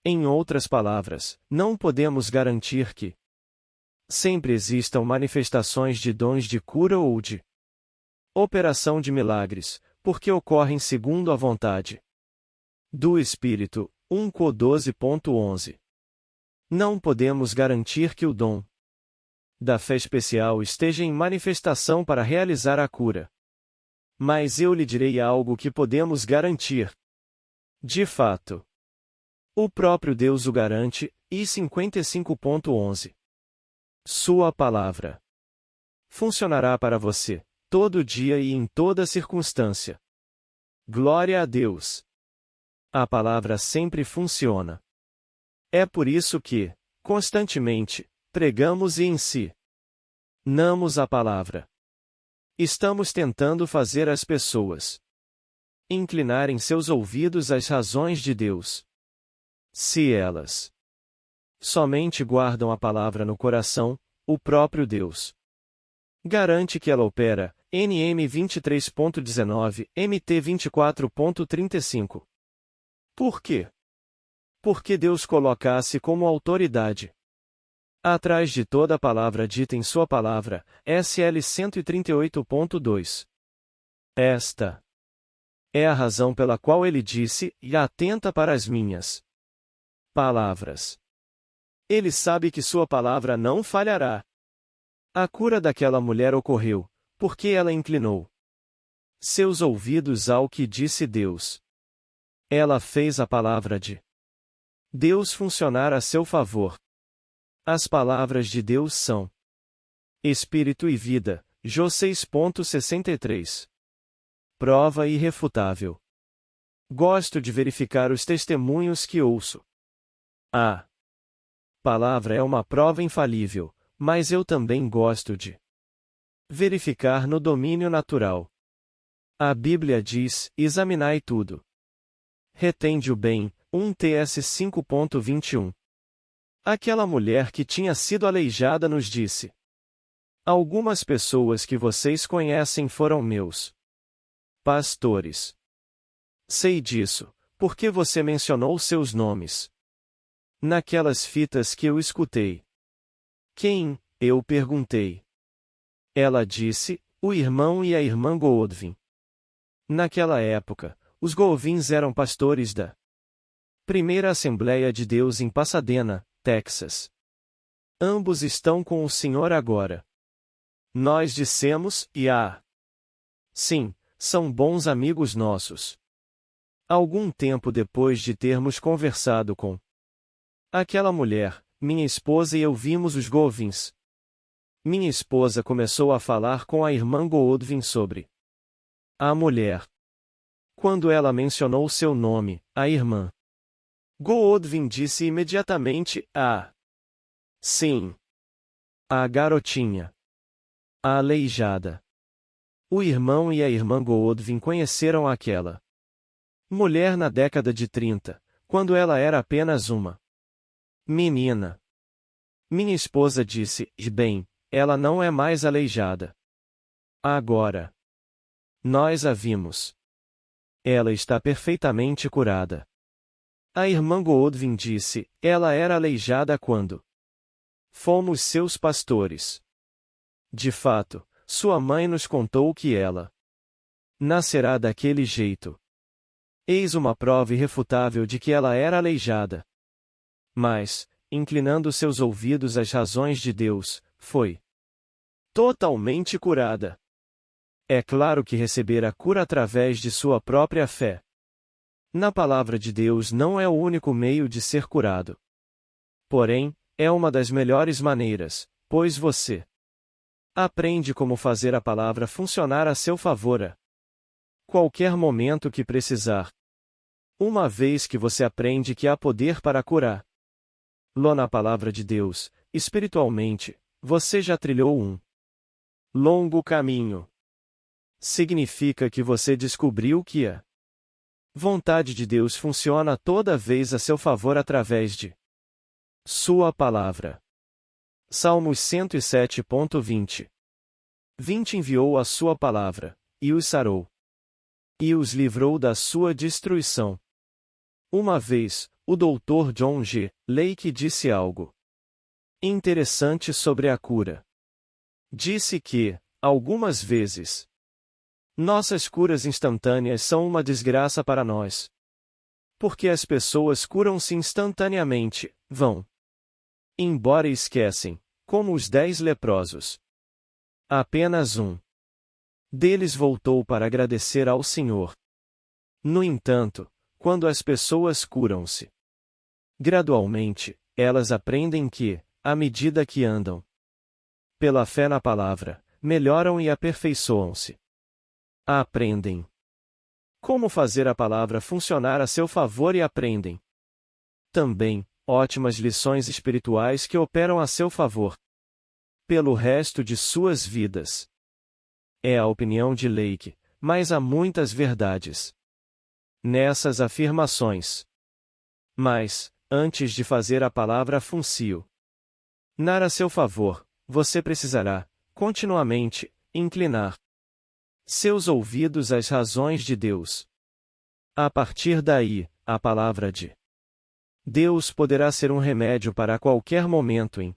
Em outras palavras, não podemos garantir que sempre existam manifestações de dons de cura ou de operação de milagres, porque ocorrem segundo a vontade do Espírito. 1 Cor 12.11. Não podemos garantir que o dom da fé especial esteja em manifestação para realizar a cura. Mas eu lhe direi algo que podemos garantir. De fato, o próprio Deus o garante, e 55.11. Sua palavra funcionará para você, todo dia e em toda circunstância. Glória a Deus! A palavra sempre funciona. É por isso que, constantemente, pregamos e ensinamos a palavra. Estamos tentando fazer as pessoas inclinarem seus ouvidos às razões de Deus. Se elas somente guardam a palavra no coração, o próprio Deus garante que ela opera. NM 23.19, MT 24.35. Por quê? Porque Deus coloca-se como autoridade atrás de toda a palavra dita em sua palavra. SL 138.2. Esta é a razão pela qual ele disse: e atenta para as minhas palavras. Ele sabe que sua palavra não falhará. A cura daquela mulher ocorreu, porque ela inclinou seus ouvidos ao que disse Deus. Ela fez a palavra de Deus funcionar a seu favor. As palavras de Deus são Espírito e vida. Jó 6.63. Prova irrefutável. Gosto de verificar os testemunhos que ouço. A palavra é uma prova infalível, mas eu também gosto de verificar no domínio natural. A Bíblia diz: examinai tudo. Retende o bem. 1 TS 5.21. Aquela mulher que tinha sido aleijada nos disse: algumas pessoas que vocês conhecem foram meus pastores. Sei disso, porque você mencionou seus nomes naquelas fitas que eu escutei. Quem? Eu perguntei. Ela disse: o irmão e a irmã Goodwin. Naquela época, os Goodwins eram pastores da Primeira Assembleia de Deus em Pasadena, Texas. Ambos estão com o Senhor agora. Nós dissemos: sim, são bons amigos nossos. Algum tempo depois de termos conversado com aquela mulher, minha esposa e eu vimos os Goodwins. Minha esposa começou a falar com a irmã Goodwin sobre a mulher. Quando ela mencionou seu nome, a irmã Goodwin disse imediatamente: sim. A garotinha. A aleijada. O irmão e a irmã Goodwin conheceram aquela mulher na década de 30, quando ela era apenas uma menina. Minha esposa disse: bem, ela não é mais aleijada. Agora. Nós a vimos. Ela está perfeitamente curada. A irmã Goodwin disse: ela era aleijada quando fomos seus pastores. De fato, sua mãe nos contou que ela nascerá daquele jeito. Eis uma prova irrefutável de que ela era aleijada. Mas, inclinando seus ouvidos às razões de Deus, foi totalmente curada. É claro que receber a cura através de sua própria fé na palavra de Deus não é o único meio de ser curado. Porém, é uma das melhores maneiras, pois você aprende como fazer a palavra funcionar a seu favor a qualquer momento que precisar. Uma vez que você aprende que há poder para curar na palavra de Deus, espiritualmente, você já trilhou um longo caminho. Significa que você descobriu que a vontade de Deus funciona toda vez a seu favor através de sua palavra. Salmos 107.20. 20 enviou a sua palavra, e os sarou. E os livrou da sua destruição. Uma vez, o Dr. John G. Lake disse algo Interessante sobre a cura. Disse que, algumas vezes, nossas curas instantâneas são uma desgraça para nós. Porque as pessoas curam-se instantaneamente, vão embora esquecem, como os 10 leprosos. Apenas um deles voltou para agradecer ao Senhor. No entanto, quando as pessoas curam-se gradualmente, elas aprendem que, à medida que andam pela fé na palavra, melhoram e aperfeiçoam-se. Aprendem como fazer a palavra funcionar a seu favor e aprendem também ótimas lições espirituais que operam a seu favor pelo resto de suas vidas. É a opinião de Lake, mas há muitas verdades nessas afirmações. Mas, antes de fazer a palavra funcionar a seu favor, você precisará, continuamente, inclinar seus ouvidos às razões de Deus. A partir daí, a palavra de Deus poderá ser um remédio para qualquer momento em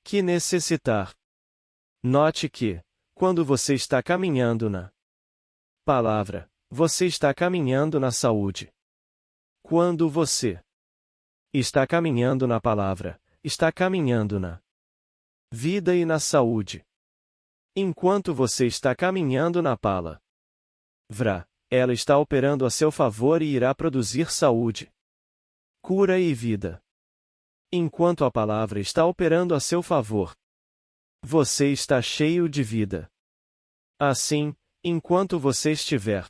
que necessitar. Note que, quando você está caminhando na palavra, você está caminhando na saúde. Quando você está caminhando na palavra, está caminhando na vida e na saúde. Enquanto você está caminhando na palavra, ela está operando a seu favor e irá produzir saúde, cura e vida. Enquanto a palavra está operando a seu favor, você está cheio de vida. Assim, enquanto você estiver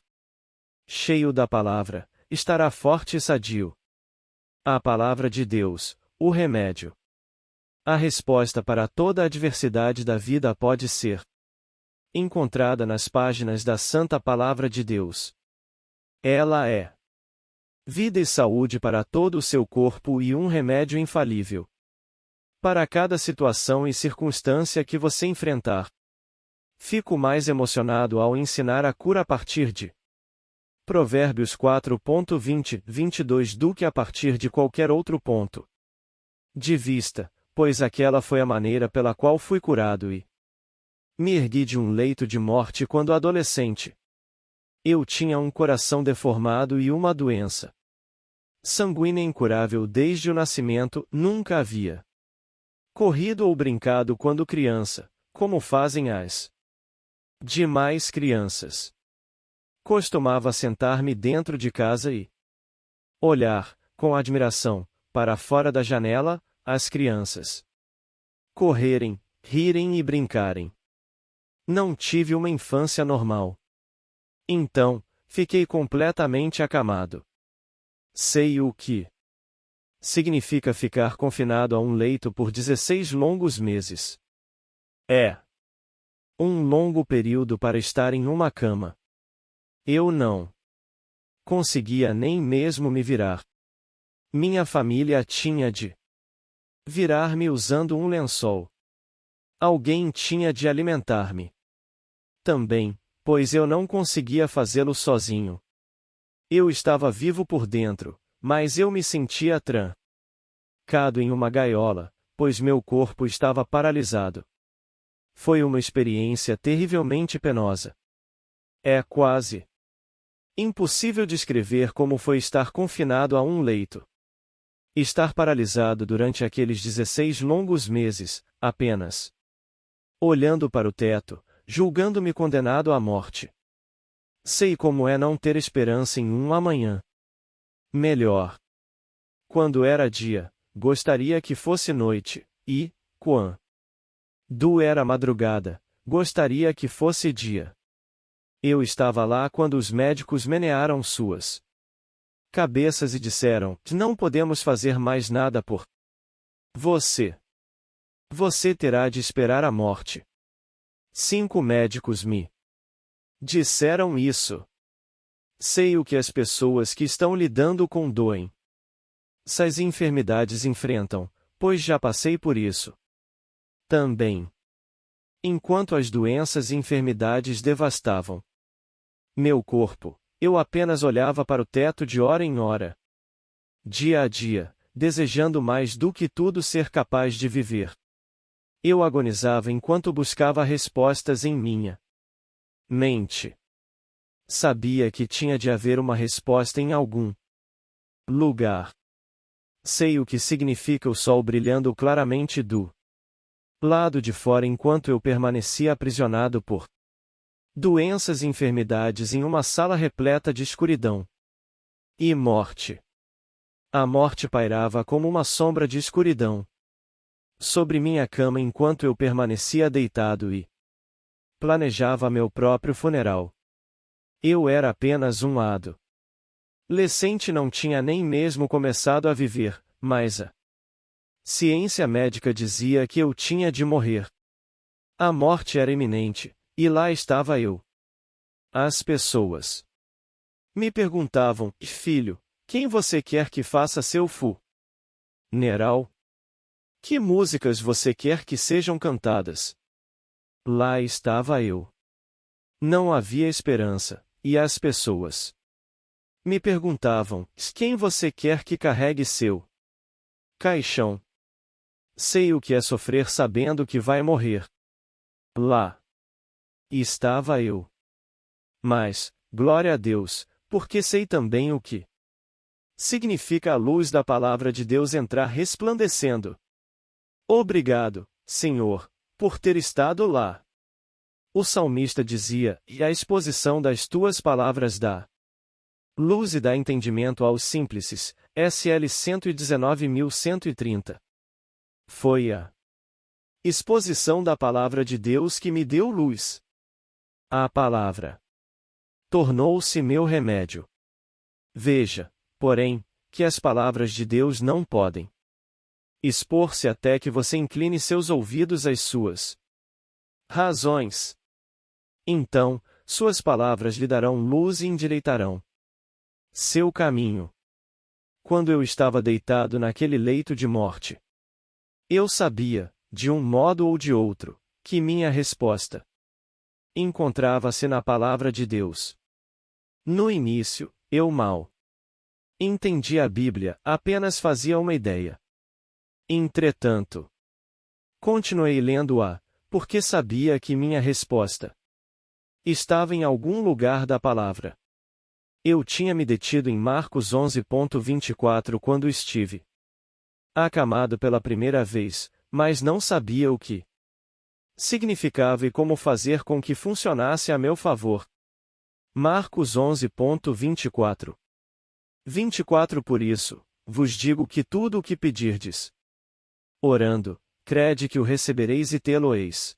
cheio da palavra, estará forte e sadio. A palavra de Deus, o remédio. A resposta para toda a adversidade da vida pode ser encontrada nas páginas da Santa Palavra de Deus. Ela é vida e saúde para todo o seu corpo e um remédio infalível para cada situação e circunstância que você enfrentar. Fico mais emocionado ao ensinar a cura a partir de Provérbios 4.20-22 do que a partir de qualquer outro ponto de vista, pois aquela foi a maneira pela qual fui curado e me ergui de um leito de morte quando adolescente. Eu tinha um coração deformado e uma doença sanguínea incurável desde o nascimento, nunca havia corrido ou brincado quando criança, como fazem as demais crianças. Costumava sentar-me dentro de casa e olhar, com admiração, para fora da janela, as crianças correrem, rirem e brincarem. Não tive uma infância normal. Então, fiquei completamente acamado. Sei o que significa ficar confinado a um leito por 16 longos meses. É um longo período para estar em uma cama. Eu não conseguia nem mesmo me virar. Minha família tinha de virar-me usando um lençol. Alguém tinha de alimentar-me também, pois eu não conseguia fazê-lo sozinho. Eu estava vivo por dentro, mas eu me sentia trancado em uma gaiola, pois meu corpo estava paralisado. Foi uma experiência terrivelmente penosa. É quase impossível descrever como foi estar confinado a um leito. Estar paralisado durante aqueles 16 longos meses, apenas olhando para o teto, julgando-me condenado à morte. Sei como é não ter esperança em um amanhã melhor. Quando era dia, gostaria que fosse noite, e, quando era madrugada, gostaria que fosse dia. Eu estava lá quando os médicos menearam suas cabeças e disseram que não podemos fazer mais nada por você. Você terá de esperar a morte. 5 médicos me disseram isso. Sei o que as pessoas que estão lidando com essas enfermidades enfrentam, pois já passei por isso. Também. Enquanto as doenças e enfermidades devastavam meu corpo, eu apenas olhava para o teto de hora em hora. Dia a dia, desejando mais do que tudo ser capaz de viver. Eu agonizava enquanto buscava respostas em minha mente. Sabia que tinha de haver uma resposta em algum lugar. Sei o que significa o sol brilhando claramente do lado de fora enquanto eu permanecia aprisionado por doenças e enfermidades em uma sala repleta de escuridão e morte. A morte pairava como uma sombra de escuridão sobre minha cama enquanto eu permanecia deitado e planejava meu próprio funeral. Eu era apenas um adolescente, não tinha nem mesmo começado a viver, mas a ciência médica dizia que eu tinha de morrer. A morte era iminente, e lá estava eu. As pessoas me perguntavam: filho, quem você quer que faça seu funeral? Que músicas você quer que sejam cantadas? Lá estava eu. Não havia esperança, e as pessoas me perguntavam: quem você quer que carregue seu caixão? Sei o que é sofrer sabendo que vai morrer. Lá estava eu. Mas, glória a Deus, porque sei também o que significa a luz da palavra de Deus entrar resplandecendo. Obrigado, Senhor, por ter estado lá. O salmista dizia: e a exposição das tuas palavras dá luz e dá entendimento aos simples. SL 119.130. Foi a exposição da palavra de Deus que me deu luz. A palavra tornou-se meu remédio. Veja, porém, que as palavras de Deus não podem expor-se até que você incline seus ouvidos às suas razões. Então, suas palavras lhe darão luz e endireitarão seu caminho. Quando eu estava deitado naquele leito de morte, eu sabia, de um modo ou de outro, que minha resposta encontrava-se na palavra de Deus. No início, eu mal entendia a Bíblia, apenas fazia uma ideia. Entretanto, continuei lendo-a, porque sabia que minha resposta estava em algum lugar da palavra. Eu tinha me detido em Marcos 11.24 quando estive acamado pela primeira vez, mas não sabia o que significava e como fazer com que funcionasse a meu favor. Marcos 11.24. 24 Por isso, vos digo que tudo o que pedirdes, orando, crede que o recebereis e tê-lo-eis.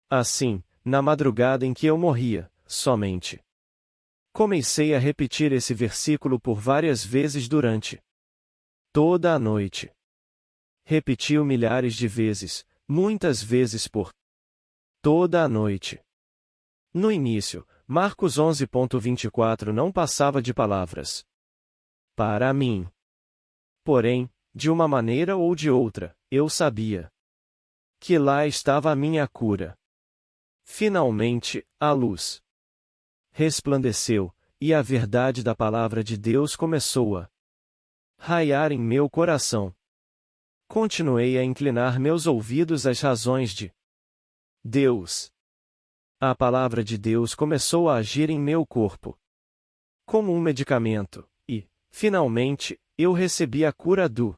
Assim, na madrugada em que eu morria, somente comecei a repetir esse versículo por várias vezes durante toda a noite. Repeti-o milhares de vezes, muitas vezes por toda a noite. No início, Marcos 11.24 não passava de palavras para mim. Porém, de uma maneira ou de outra, eu sabia que lá estava a minha cura. Finalmente, a luz resplandeceu, e a verdade da palavra de Deus começou a raiar em meu coração. Continuei a inclinar meus ouvidos às razões de Deus. A palavra de Deus começou a agir em meu corpo como um medicamento, e, finalmente, eu recebi a cura do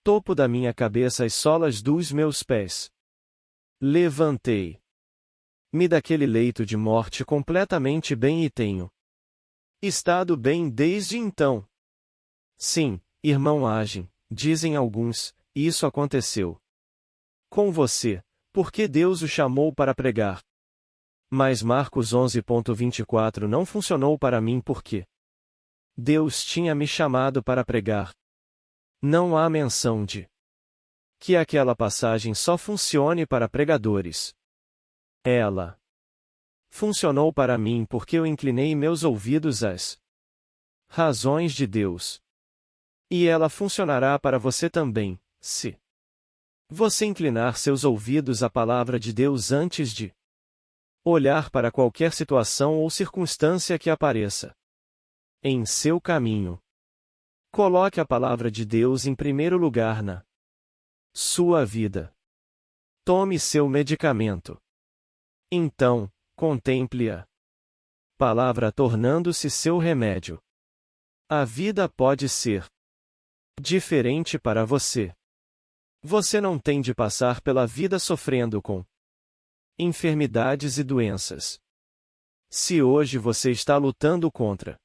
topo da minha cabeça às solas dos meus pés. Levantei-me daquele leito de morte completamente bem e tenho estado bem desde então. Sim, irmão Agem, dizem alguns, isso aconteceu com você, porque Deus o chamou para pregar. Mas Marcos 11.24 não funcionou para mim porque Deus tinha me chamado para pregar. Não há menção de que aquela passagem só funcione para pregadores. Ela funcionou para mim porque eu inclinei meus ouvidos às razões de Deus. E ela funcionará para você também, se você inclinar seus ouvidos à palavra de Deus antes de olhar para qualquer situação ou circunstância que apareça em seu caminho. Coloque a palavra de Deus em primeiro lugar na sua vida. Tome seu medicamento. Então, contemple a palavra tornando-se seu remédio. A vida pode ser diferente para você. Você não tem de passar pela vida sofrendo com enfermidades e doenças. Se hoje você está lutando contra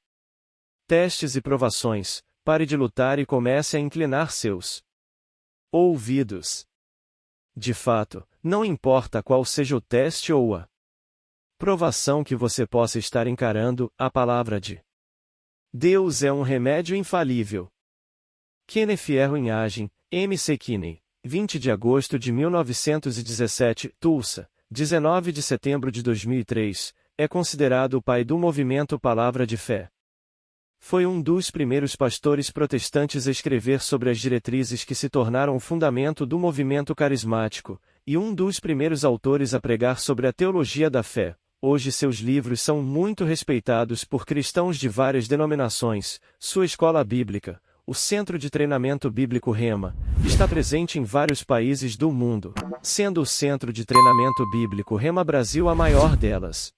testes e provações, pare de lutar e comece a inclinar seus ouvidos. De fato, não importa qual seja o teste ou a provação que você possa estar encarando, a palavra de Deus é um remédio infalível. Kenneth Erwin Agin, M.C. Kinney, 20 de agosto de 1917, Tulsa, 19 de setembro de 2003, é considerado o pai do movimento Palavra de Fé. Foi um dos primeiros pastores protestantes a escrever sobre as diretrizes que se tornaram o fundamento do movimento carismático, e um dos primeiros autores a pregar sobre a teologia da fé. Hoje seus livros são muito respeitados por cristãos de várias denominações. Sua escola bíblica, o Centro de Treinamento Bíblico Rema, está presente em vários países do mundo, sendo o Centro de Treinamento Bíblico Rema Brasil a maior delas.